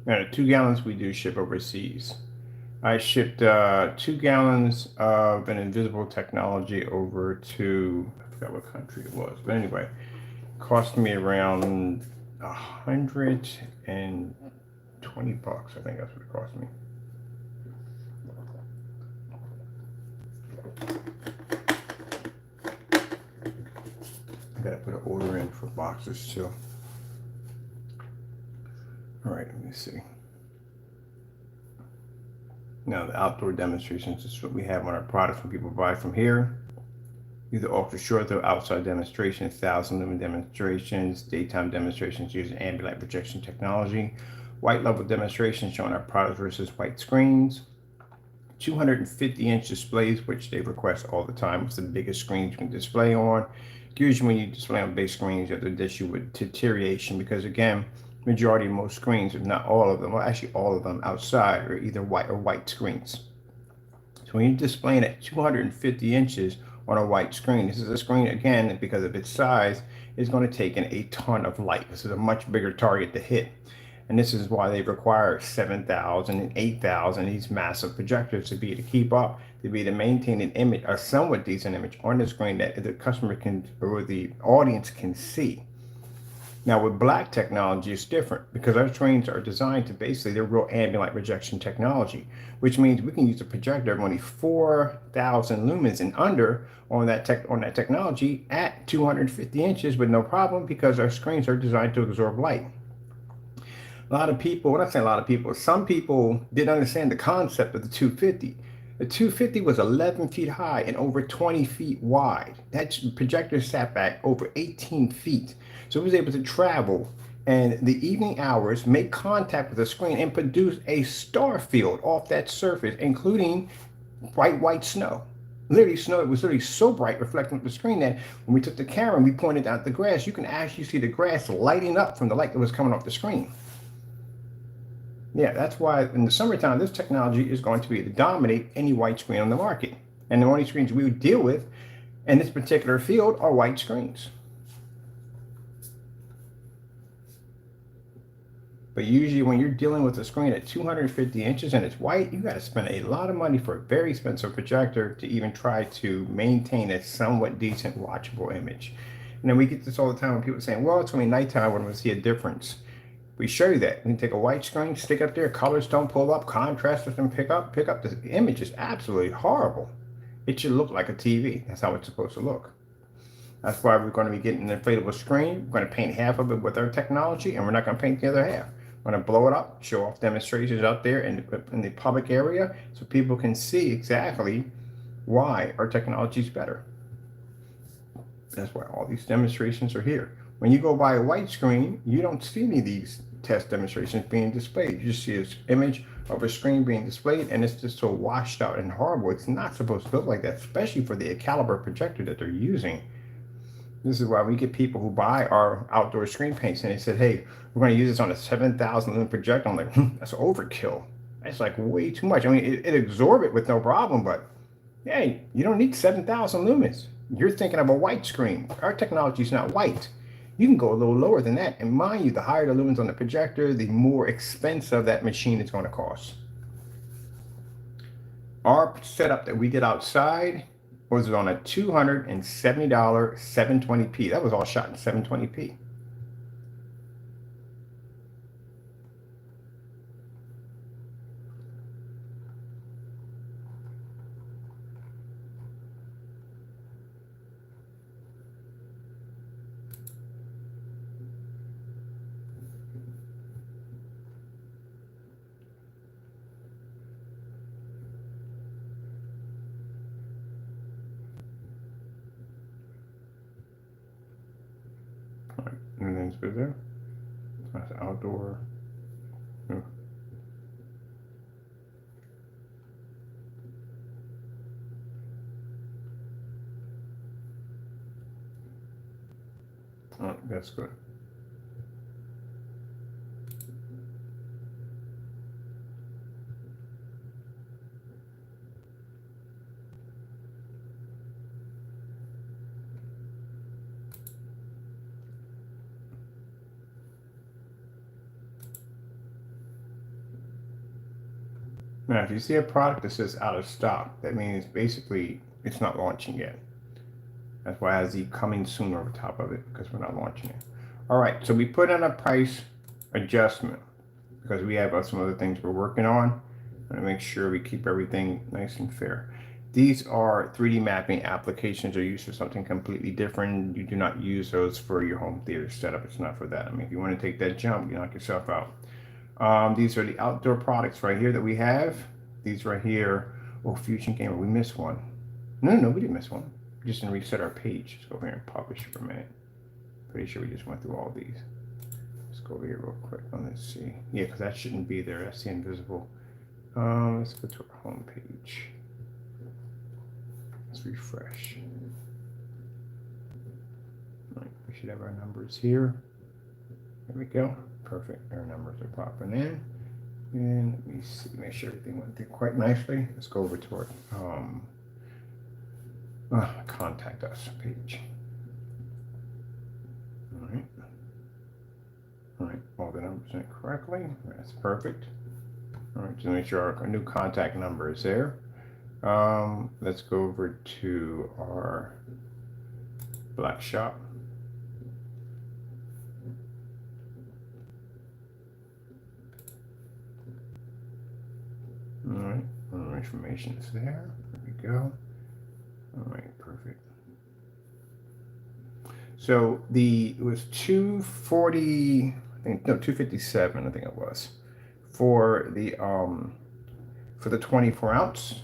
Now, 2 gallons we do ship overseas. I shipped 2 gallons of an invisible technology over to, I forgot what country it was, but anyway, it cost me around $120. I think that's what it cost me. I gotta put an order in for boxes too. All right, let me see. Now the outdoor demonstrations is what we have on our products when people buy from here. Either ultra short throw outside demonstrations, 1,000 lumen demonstrations, daytime demonstrations using ambient light projection technology, white level demonstrations showing our products versus white screens, 250-inch displays, which they request all the time. What's the biggest screen you can display on? Usually when you display on big screens, you have to issue with deterioration because again, majority of most screens, if not all of them, well actually all of them outside are either white or white screens. So when you're displaying at 250 inches on a white screen, this is a screen again, because of its size, is going to take in a ton of light. This is a much bigger target to hit. And this is why they require 7,000 and 8,000, these massive projectors to be able to keep up, to be able to maintain an image, a somewhat decent image on the screen that the customer can, or the audience can see. Now with black technology, it's different because our screens are designed to basically, they're real ambient light projection technology, which means we can use a projector of only 4,000 lumens and under on that technology at 250 inches with no problem because our screens are designed to absorb light. A lot of people, when I say a lot of people, some people didn't understand the concept of the 250. The 250 was 11 feet high and over 20 feet wide. That projector sat back over 18 feet. So it was able to travel and the evening hours, make contact with the screen and produce a star field off that surface, including white snow. Literally snow, it was literally so bright reflecting off the screen that when we took the camera and we pointed out the grass, you can actually see the grass lighting up from the light that was coming off the screen. Yeah, that's why in the summertime, this technology is going to be to dominate any white screen on the market. And the only screens we would deal with in this particular field are white screens. But usually when you're dealing with a screen at 250 inches and it's white, you got to spend a lot of money for a very expensive projector to even try to maintain a somewhat decent watchable image. And then we get this all the time when people are saying, well, it's only nighttime when we see a difference. We show you that. You can take a white screen, stick up there, colors don't pull up, contrast doesn't pick up. The image is absolutely horrible. It should look like a TV. That's how it's supposed to look. That's why we're going to be getting an inflatable screen. We're going to paint half of it with our technology, and we're not going to paint the other half. We're going to blow it up, show off demonstrations out there in the public area so people can see exactly why our technology is better. That's why all these demonstrations are here. When you go by a white screen, you don't see any of these test demonstrations being displayed. You just see an image of a screen being displayed, and it's just so washed out and horrible. It's not supposed to look like that, especially for the caliber projector that they're using. This is why we get people who buy our outdoor screen paints and they said, hey, we're going to use this on a 7,000 lumen projector. I'm like, that's overkill. That's like way too much. I mean, it absorb it with no problem, but hey, you don't need 7,000 lumens. You're thinking of a white screen. Our technology is not white. You can go a little lower than that. And mind you, the higher the lumens on the projector, the more expensive that machine is going to cost. Our setup that we did outside was on a $270 720p. That was all shot in 720p. And then it's good there. That's outdoor. Oh, that's good. Now, if you see a product that says out of stock, that means basically it's not launching yet. That's why it has the coming soon over top of it, because we're not launching it. All right, so we put in a price adjustment because we have some other things we're working on. I'm gonna make sure we keep everything nice and fair. These are 3D mapping applications are used for something completely different. You do not use those for your home theater setup. It's not for that. I mean, if you want to take that jump, you knock yourself out. These are the outdoor products right here that we have. these right here. Oh, Fusion Gamer, we missed one. No, we didn't miss one. We just didn't reset our page. Let's go over here and publish for a minute. Pretty sure we just went through all these. Let's go over here real quick. Let's see. Yeah, because that shouldn't be there. That's the invisible. Let's go to our home page. Let's refresh. All right, we should have our numbers here. There we go. Perfect. Our numbers are popping in. And let me see, make sure everything went through quite nicely. Let's go over to our contact us page. All right. All right, all the numbers in correctly. That's perfect. All right, just make sure our new contact number is there. Let's go over to our Black Shop. All right, our information is there. There we go. All right, perfect. So it was 240, I think, no, 257, I think it was, for the 24 ounce.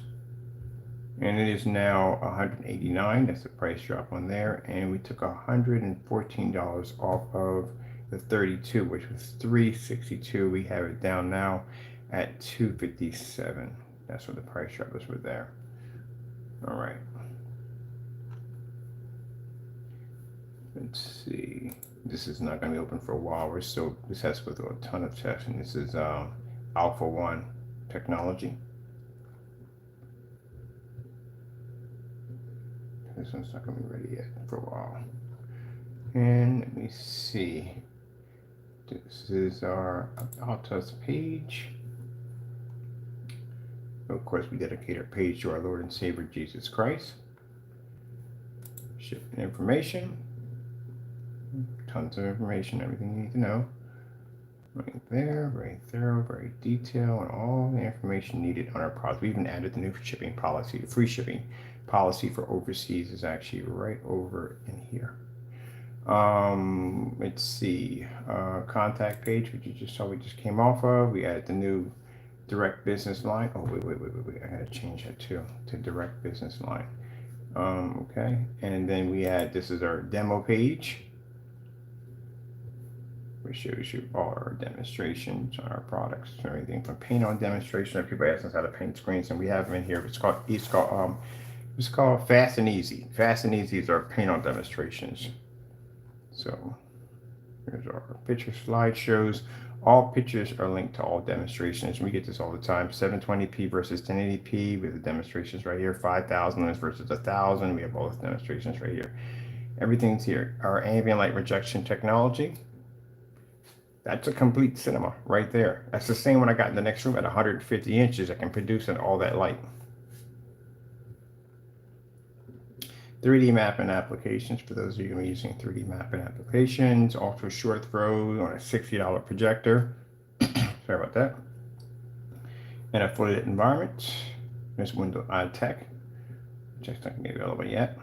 And it is now 189. That's the price drop on there. And we took $114 off of the 32, which was 362. We have it down now at 257. That's what the price drop is for there. All right. Let's see. This is not going to be open for a while. This has to go through a ton of tests. And this is Alpha 1 technology. This one's not going to be ready yet for a while. And let me see. This is our Altus page. Of course, we dedicate our page to our Lord and Savior Jesus Christ. Shipping information. Tons of information, everything you need to know. Right there, very thorough, very detailed, and all the information needed on our product. We even added the new shipping policy, the free shipping policy for overseas is actually right over in here. Let's see, contact page, which you just saw we just came off of. We added the new direct business line. Oh, wait. I gotta change that too, to direct business line. Okay, and then we add, this is our demo page. Which shows you all our demonstrations on our products, everything from paint on demonstration. People ask us how to paint screens, and we have them in here. It's called Fast and Easy. Fast and Easy is our paint on demonstrations. So here's our picture slideshows. All pictures are linked to all demonstrations. We get this all the time. 720p versus 1080p with the demonstrations right here. 5,000 lumens versus 1,000. We have all those demonstrations right here. Everything's here. Our ambient light rejection technology. That's a complete cinema right there. That's the same one I got in the next room at 150 inches. I can produce in all that light. 3D mapping applications for those of you who are using 3D mapping applications. Ultra short throw on a $60 projector. Sorry about that. And a fully lit environment. There's Windows Tech. Just not going to be available yet.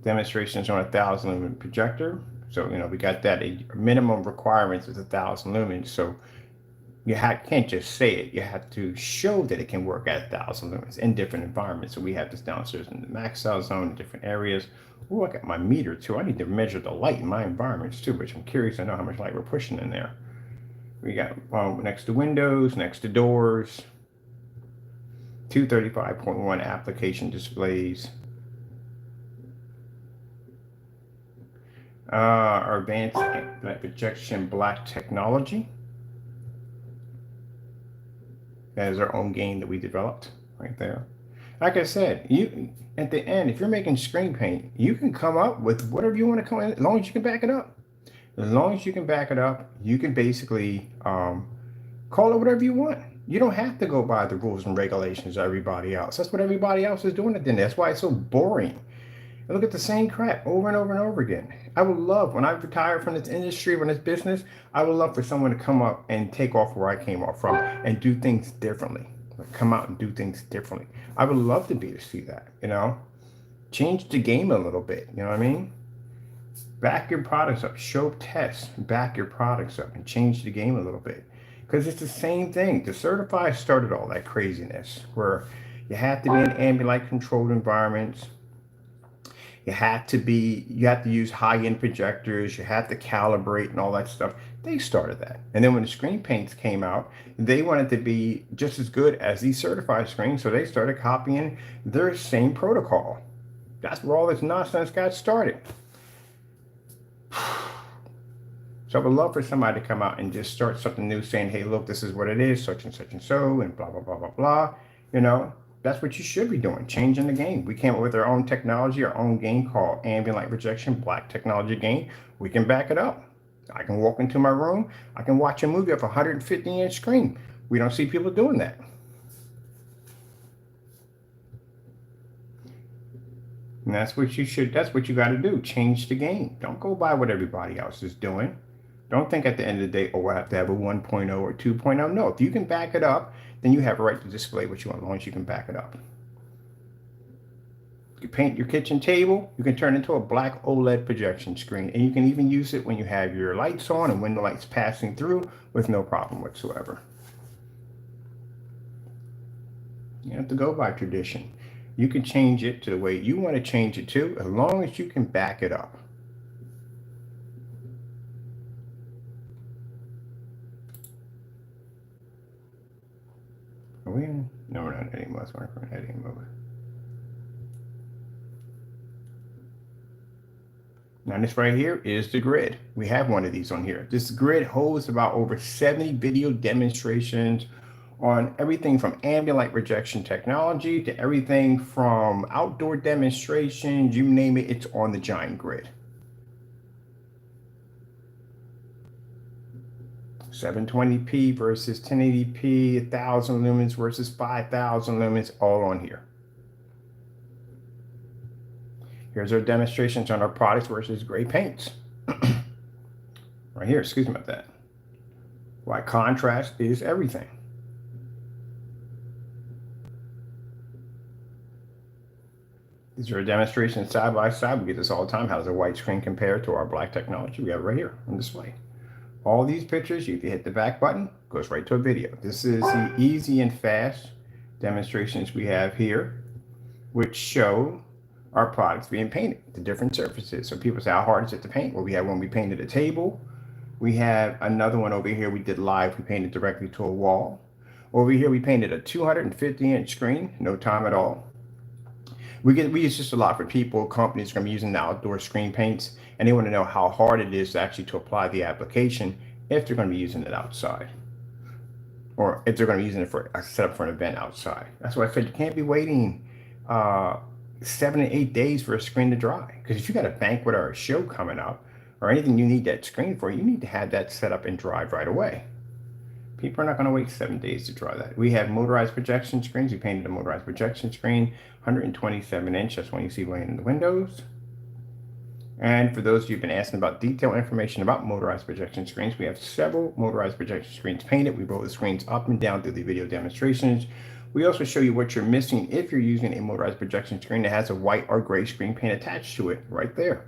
Demonstrations on a 1,000 lumen projector. So, we got that. A minimum requirements is 1,000 lumens. So you can't just say it. You have to show that it can work at 1,000 lumens in different environments. So we have this downstairs in the max cell zone in different areas. Oh, I got my meter too. I need to measure the light in my environments too, which I'm curious to know how much light we're pushing in there. We got next to windows, next to doors, 235.1 application displays. Our advanced light projection black technology. That is our own game that we developed right there. Like I said, you at the end, if you're making screen paint, you can come up with whatever you want to come in, as long as you can back it up. As long as you can back it up, you can basically call it whatever you want. You don't have to go by the rules and regulations of everybody else. That's what everybody else is doing. Then that's why it's so boring. I look at the same crap over and over and over again. I would love, when I retire from this industry, from this business, I would love for someone to come up and take off where I came off from and do things differently. Come out and do things differently. I would love to be to see that, Change the game a little bit, you know what I mean? Back your products up, show tests, back your products up and change the game a little bit. because it's the same thing. The Certify started all that craziness where you have to be in ambient controlled environments. You have to use high-end projectors, you have to calibrate and all that stuff. They started that. And then when the screen paints came out, they wanted to be just as good as these certified screens, so they started copying their same protocol. That's where all this nonsense got started. So I would love for somebody to come out and just start something new saying, hey, look, this is what it is, such and so, and blah, blah, blah, blah, blah. You know, that's what you should be doing, changing the game. We came up with our own technology, our own game called Ambient Light Projection Black Technology Game. We can back it up. I can walk into my room. I can watch a movie off a 150-inch screen. We don't see people doing that. And that's what you got to do. Change the game. Don't go by what everybody else is doing. Don't think at the end of the day, oh, I have to have a 1.0 or 2.0. No, if you can back it up, then you have a right to display what you want, as long as you can back it up. You paint your kitchen table, you can turn it into a black OLED projection screen, and you can even use it when you have your lights on and window lights passing through with no problem whatsoever. You have to go by tradition. You can change it to the way you want to change it to, as long as you can back it up. Are we in? No, we're not anymore. Let's work on editing mode. Now this right here is the grid. We have one of these on here. This grid holds about over 70 video demonstrations on everything from ambient light projection technology to everything from outdoor demonstrations, you name it, it's on the giant grid. 720p versus 1080p, 1000 lumens versus 5000 lumens, all on here. Here's our demonstrations on our products versus gray paints. Right here, excuse me about that. Why contrast is everything. These are demonstrations side by side. We get this all the time. How does a white screen compare to our black technology? We have it right here on display. All these pictures, if you hit the back button, goes right to a video. This is the easy and fast demonstrations we have here, which show our products being painted, the different surfaces. So people say, how hard is it to paint? Well, we have one we painted a table. We have another one over here we did live. We painted directly to a wall. Over here, we painted a 250-inch screen, no time at all. We use just a lot for people, companies are going to be using the outdoor screen paints, and they want to know how hard it is actually to apply the application if they're going to be using it outside, or if they're going to be using it for a setup for an event outside. That's why I said you can't be waiting 7 to 8 days for a screen to dry. Because if you got a banquet or a show coming up, or anything you need that screen for, you need to have that set up and drive right away. People are not going to wait 7 days to draw that. We have motorized projection screens. We painted a motorized projection screen, 127-inch. That's one you see laying in the windows. And for those of you who've been asking about detailed information about motorized projection screens, we have several motorized projection screens painted. We roll the screens up and down through the video demonstrations. We also show you what you're missing if you're using a motorized projection screen that has a white or gray screen paint attached to it right there.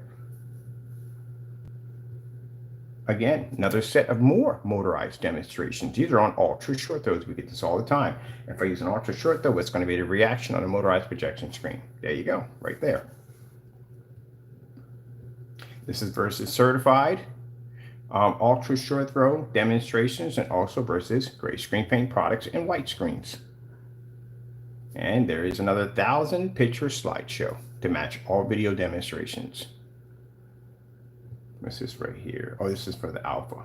Again, another set of more motorized demonstrations. These are on ultra short throws. We get this all the time. If I use an ultra short throw, it's going to be the reaction on a motorized projection screen. There you go, right there. This is versus certified ultra short throw demonstrations, and also versus gray screen paint products and white screens. And there is another 1,000 picture slideshow to match all video demonstrations. What's this right here? Oh, this is for the alpha.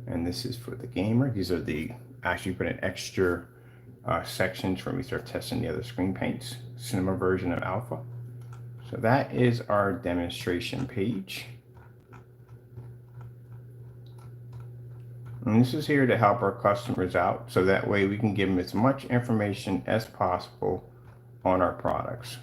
And this is for the gamer. These are the, actually put in extra sections for when we start testing the other screen paints, cinema version of alpha. So that is our demonstration page. And this is here to help our customers out, so that way we can give them as much information as possible on our products.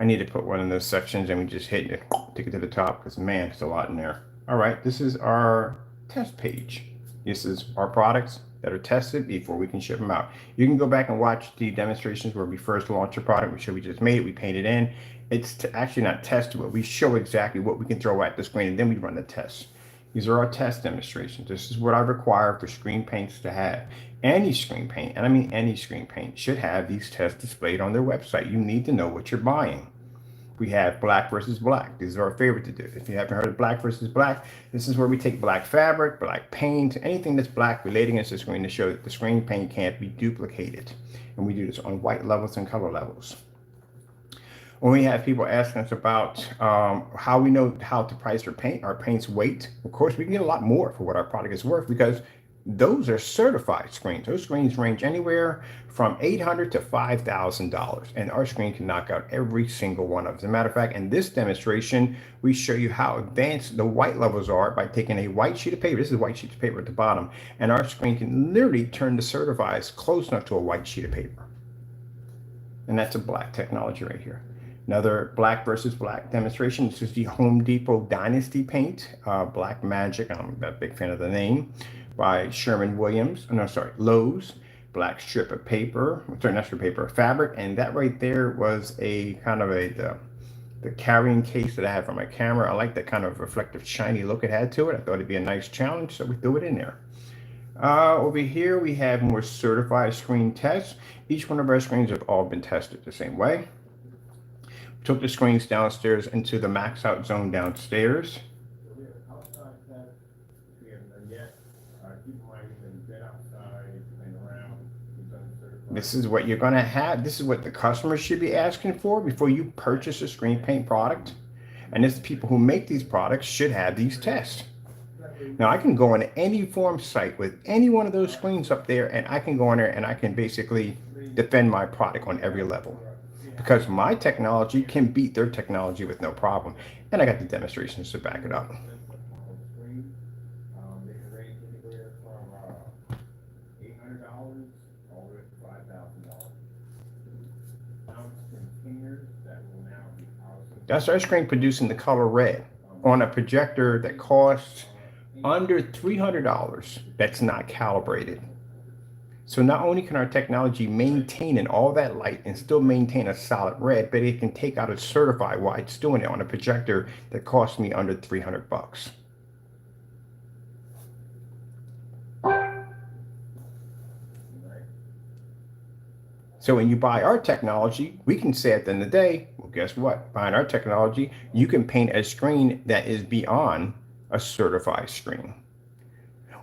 I need to put one of those sections and we just hit it, take it to the top, because man, there's a lot in there. All right, this is our test page. This is our products that are tested before we can ship them out. You can go back and watch the demonstrations where we first launched a product. We show we just made it, we painted in. It's actually not tested, but we show exactly what we can throw at the screen, and then we run the tests. These are our test demonstrations. This is what I require for screen paints to have. Any screen paint, and I mean any screen paint, should have these tests displayed on their website. You need to know what you're buying. We have black versus black. These are our favorite to do. If you haven't heard of black versus black, this is where we take black fabric, black paint, anything that's black relating against the screen to show that the screen paint can't be duplicated. And we do this on white levels and color levels. When we have people asking us about how we know how to price our paint's weight, of course, we can get a lot more for what our product is worth because those are certified screens. Those screens range anywhere from $800 to $5,000, and our screen can knock out every single one of them. As a matter of fact, in this demonstration, we show you how advanced the white levels are by taking a white sheet of paper. This is a white sheet of paper at the bottom, and our screen can literally turn the certifies close enough to a white sheet of paper. And that's a black technology right here. Another black versus black demonstration. This is the Home Depot Dynasty Paint, Black Magic. I'm a big fan of the name, by Sherwin-Williams. No, sorry, Lowe's. Black strip of paper, sorry, not strip of paper, fabric, and that right there was a kind of the carrying case that I had for my camera. I like that kind of reflective, shiny look it had to it. I thought it'd be a nice challenge, so we threw it in there. Over here, we have more certified screen tests. Each one of our screens have all been tested the same way. Took the screens downstairs into the max out zone downstairs. This is what you're going to have. This is what the customers should be asking for before you purchase a screen paint product. And it's the people who make these products should have these tests. Now I can go on any form site with any one of those screens up there, and I can go on there and I can basically defend my product on every level, because my technology can beat their technology with no problem. And I got the demonstrations to back it up. That's our screen producing the color red on a projector that costs under $300 that's not calibrated. So not only can our technology maintain in all that light and still maintain a solid red, but it can take out a certified while it's doing it on a projector that costs me under 300 bucks. So when you buy our technology, we can say at the end of the day, well, guess what? Buying our technology, you can paint a screen that is beyond a certified screen.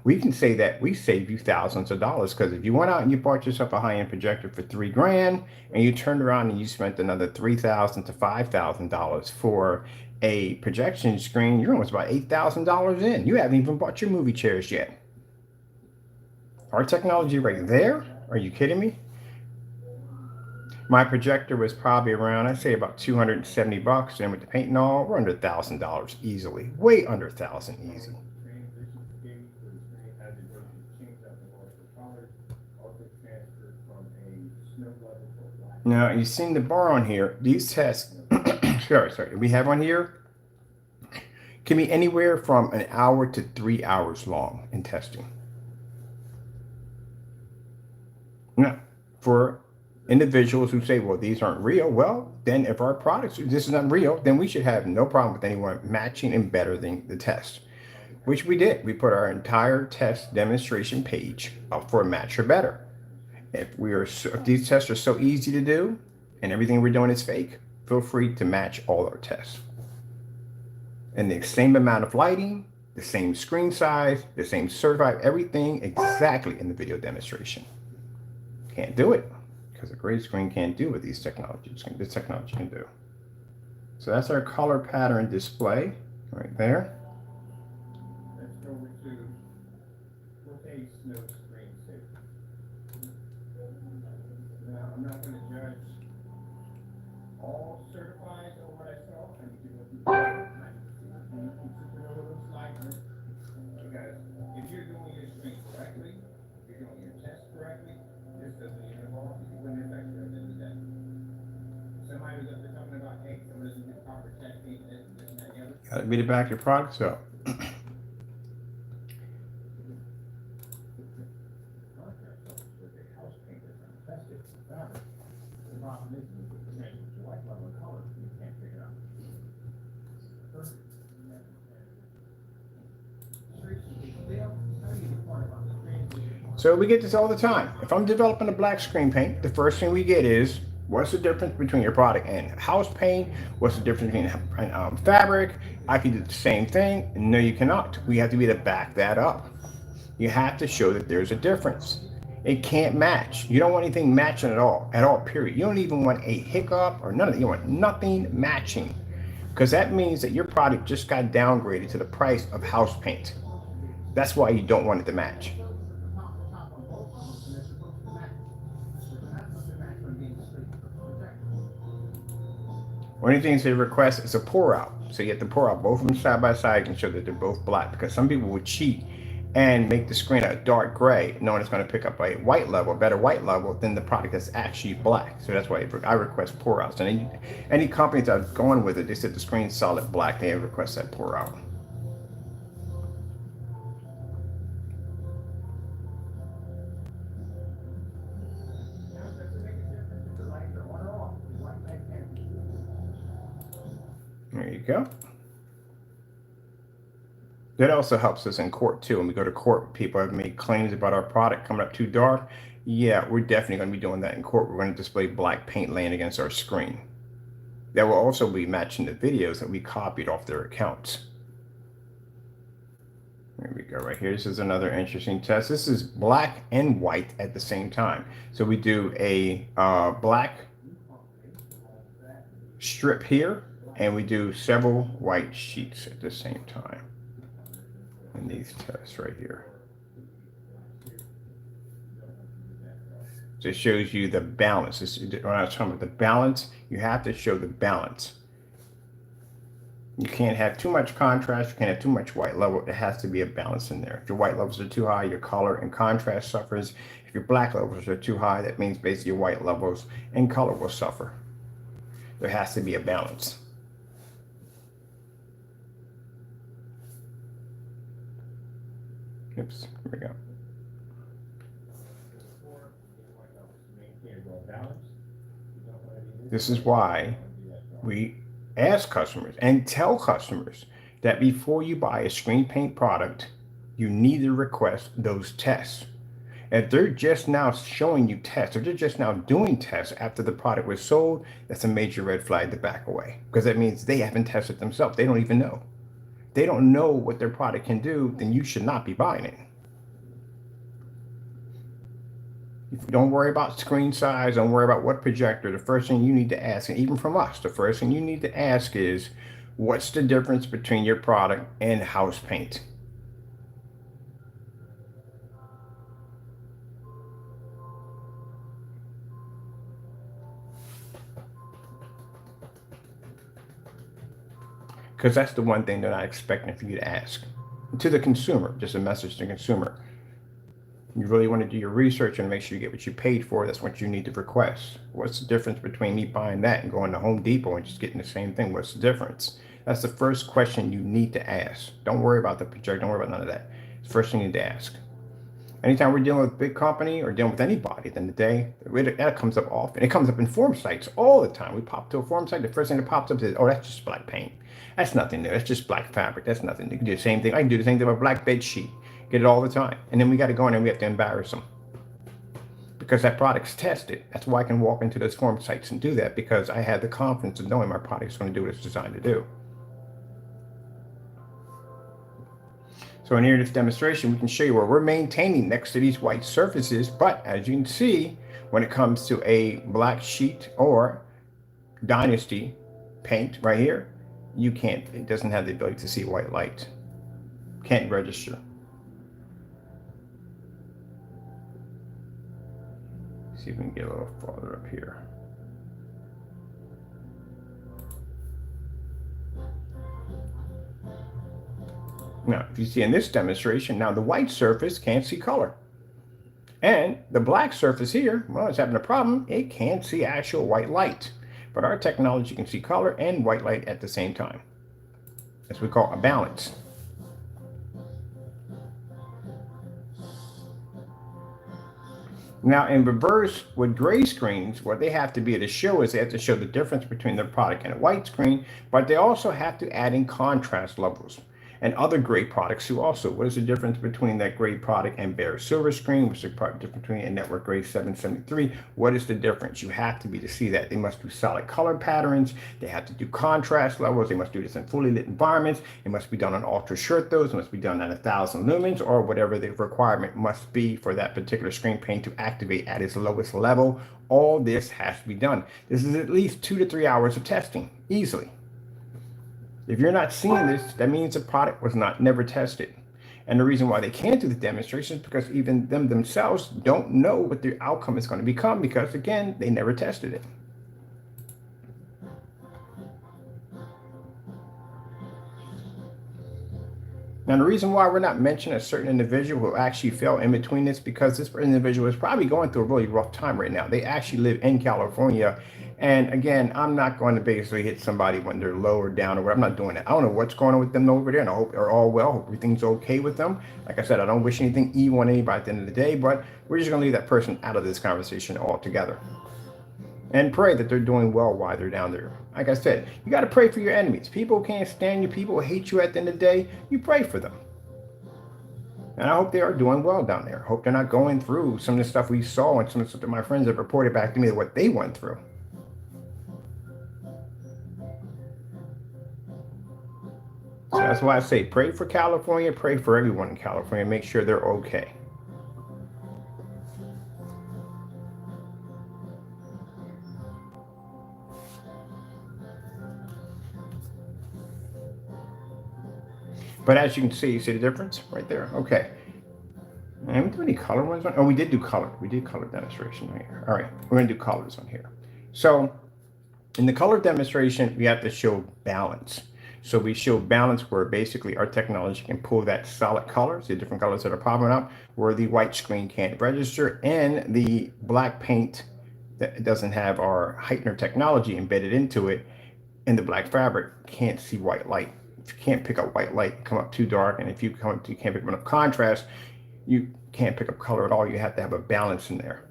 We can say that we save you thousands of dollars, because if you went out and you bought yourself a high-end projector for $3,000 and you turned around and you spent another $3,000 to $5,000 for a projection screen, you're almost about $8,000 in. You haven't even bought your movie chairs yet. Our technology right there, are you kidding me? My projector was probably around, I'd say about 270 bucks, and with the paint and all, we're under $1,000 easily, way under 1,000 easy. Now you've seen the bar on here. These tests, sorry, we have on here can be anywhere from an hour to 3 hours long in testing. Now, for individuals who say, well, these aren't real, well, then if our products, this is not real, then we should have no problem with anyone matching and bettering the test, which we did. We put our entire test demonstration page up for a match or better. If these tests are so easy to do and everything we're doing is fake, feel free to match all our tests. And the same amount of lighting, the same screen size, the same certified, everything exactly in the video demonstration. Can't do it, because a gray screen can't do what this technology can do. So that's our color pattern display right there. Let's go over to what a snow screen saver. Now I'm not going to judge all certified or what I saw. I need to go through because if you're doing your screen correctly, if you're doing your test correctly, this doesn't even involve you when it's actually at the end of the day. Somebody was up there talking about, hey, someone doesn't do proper testing, this and that, the other. Gotta beat it back your product, so. The problem is, the white level color, you can't figure out. So we get this all the time. If I'm developing a black screen paint, the first thing we get is, what's the difference between your product and house paint? What's the difference between fabric? I can do the same thing. No, you cannot. We have to be able to back that up. You have to show that there's a difference. It can't match. You don't want anything matching at all, period. You don't even want a hiccup or none of it. You want nothing matching, because that means that your product just got downgraded to the price of house paint. That's why you don't want it to match. Or anything they request is a pour out. So you have to pour out both of them side by side and show that they're both black, because some people would cheat and make the screen a dark gray, knowing it's going to pick up a white level, better white level than the product that's actually black. So that's why I request pour outs. And any companies that I've gone with it, they said the screen's solid black, they request that pour out. There you go. That also helps us in court too. When we go to court, people have made claims about our product coming up too dark. Yeah, we're definitely going to be doing that in court. We're going to display black paint laying against our screen. That will also be matching the videos that we copied off their accounts. There we go, right here. This is another interesting test. This is black and white at the same time. So we do a black strip here, and we do several white sheets at the same time. In these tests right here. So it shows you the balance. When I was talking about the balance, you have to show the balance. You can't have too much contrast, you can't have too much white level. It has to be a balance in there. If your white levels are too high, your color and contrast suffers. If your black levels are too high, that means basically your white levels and color will suffer. There has to be a balance. Oops, here we go. This is why we ask customers and tell customers that before you buy a screen paint product, you need to request those tests. If they're just now showing you tests, or they're just now doing tests after the product was sold, that's a major red flag to back away, because that means they haven't tested themselves. They don't even know. They don't know what their product can do, then you should not be buying it. Don't worry about screen size. Don't worry about what projector. The first thing you need to ask, and even from us, the first thing you need to ask is, what's the difference between your product and house paint? Because that's the one thing they're not expecting for you to ask. To the consumer, just a message to the consumer. You really want to do your research and make sure you get what you paid for. That's what you need to request. What's the difference between me buying that and going to Home Depot and just getting the same thing? What's the difference? That's the first question you need to ask. Don't worry about the project. Don't worry about none of that. It's the first thing you need to ask. Anytime we're dealing with a big company or dealing with anybody, at the end of the day, that comes up often. It comes up in form sites all the time. We pop to a form site, the first thing that pops up is, oh, that's just black paint. That's nothing new. That's just black fabric. That's nothing. You can do the same thing. I can do the same thing with a black bed sheet. Get it all the time. And then we got to go in and we have to embarrass them, because that product's tested. That's why I can walk into those form sites and do that, because I have the confidence of knowing my product's going to do what it's designed to do. So in here in this demonstration, we can show you where we're maintaining next to these white surfaces. But as you can see, when it comes to a black sheet or Dynasty paint right here, you can't, it doesn't have the ability to see white light. Can't register. See if we can get a little farther up here. Now, if you see in this demonstration, now the white surface can't see color. And the black surface here, well, it's having a problem. It can't see actual white light. But our technology can see color and white light at the same time. That's what we call a balance. Now, in reverse, with gray screens, what they have to be able to show is they have to show the difference between their product and a white screen, but they also have to add in contrast levels. and other great products too also. What is the difference between that great product and bare silver screen? What's the difference between a network grade 773? What is the difference? You have to be to see that. They must do solid color patterns. They have to do contrast levels. They must do this in fully lit environments. It must be done on ultra short those. It must be done at 1,000 lumens or whatever the requirement must be for that particular screen paint to activate at its lowest level. All this has to be done. This is at least 2 to 3 hours of testing easily. If you're not seeing this, that means the product was never tested. And the reason why they can't do the demonstration is because even them themselves don't know what their outcome is going to become because, again, they never tested it. Now, the reason why we're not mentioning a certain individual who actually fell in between this because this individual is probably going through a really rough time right now. They actually live in California. And again, I'm not going to basically hit somebody when they're low or down or whatever. I'm not doing that. I don't know what's going on with them over there, and I hope they're all well. Hope everything's okay with them. Like I said, I don't wish anything evil on anybody at the end of the day, but we're just going to leave that person out of this conversation altogether. And pray that they're doing well while they're down there. Like I said, you got to pray for your enemies. People can't stand you. People hate you at the end of the day. You pray for them. And I hope they are doing well down there. I hope they're not going through some of the stuff we saw and some of the stuff that my friends have reported back to me of what they went through. So that's why I say pray for California, pray for everyone in California, make sure they're okay. But as you can see the difference right there? Okay. And we do any color ones on? Oh, we did do color. We did color demonstration right here. All right, we're gonna do colors on here. So in the color demonstration, we have to show balance. So we show balance where basically our technology can pull that solid colors, the different colors that are popping up, where the white screen can't register, and the black paint that doesn't have our heightener technology embedded into it, and the black fabric can't see white light. If you can't pick up white light, come up too dark, and if you can't pick up enough contrast, you can't pick up color at all. You have to have a balance in there.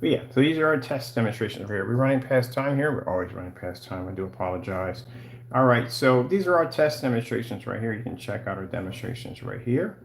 But yeah, so these are our test demonstrations over here. We're running past time here. We're always running past time. I do apologize. All right, so these are our test demonstrations right here. You can check out our demonstrations right here.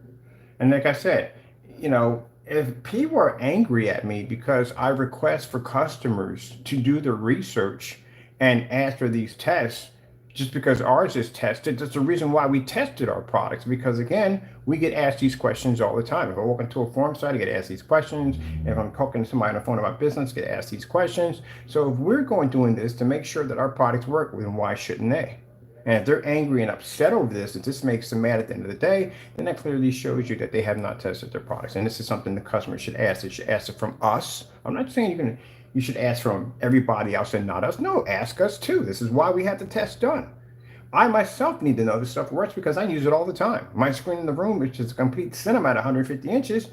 And like I said, you know, if people are angry at me because I request for customers to do the research and answer these tests, just because ours is tested, that's the reason why we tested our products. Because again, we get asked these questions all the time. If I walk into a forum site, I get asked these questions. If I'm talking to somebody on the phone about business, I get asked these questions. So if we're doing this to make sure that our products work, then why shouldn't they? And if they're angry and upset over this, if this makes them mad at the end of the day, then that clearly shows you that they have not tested their products. And this is something the customer should ask. They should ask it from us. I'm not saying you should ask from everybody else and not us. No, ask us too. This is why we have the test done. I myself need to know this stuff works because I use it all the time. My screen in the room, which is a complete cinema at 150 inches,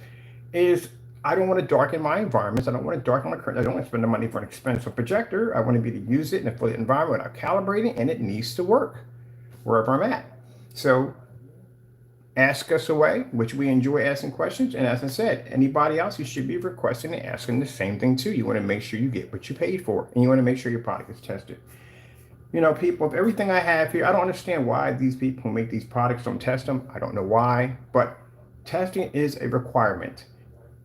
is I don't want to darken my environments. I don't want to darken my curtains. I don't want to spend the money for an expensive projector. I want to be able to use it in a fully environment without calibrating, and it needs to work wherever I'm at. So ask us away, which we enjoy asking questions. And as I said, anybody else, you should be requesting and asking the same thing too. You want to make sure you get what you paid for, and you want to make sure your product is tested. You know, people, if everything I have here, I don't understand why these people who make these products don't test them. I don't know why, but testing is a requirement.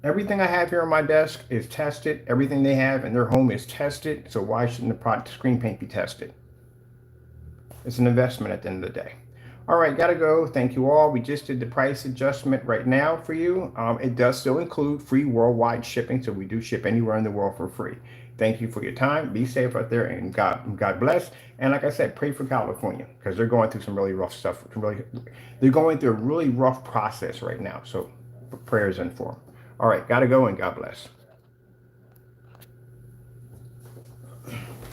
Everything I have here on my desk is tested. Everything they have in their home is tested. So why shouldn't the product screen paint be tested? It's an investment at the end of the day. All right, gotta go. Thank you all. We just did the price adjustment right now for you. It does still include free worldwide shipping, so we do ship anywhere in the world for free. Thank you for your time. Be safe out there, and God bless. And like I said, pray for California because they're going through some really rough stuff. They're going through a really rough process right now. So prayers in for them. All right, gotta go, and God bless.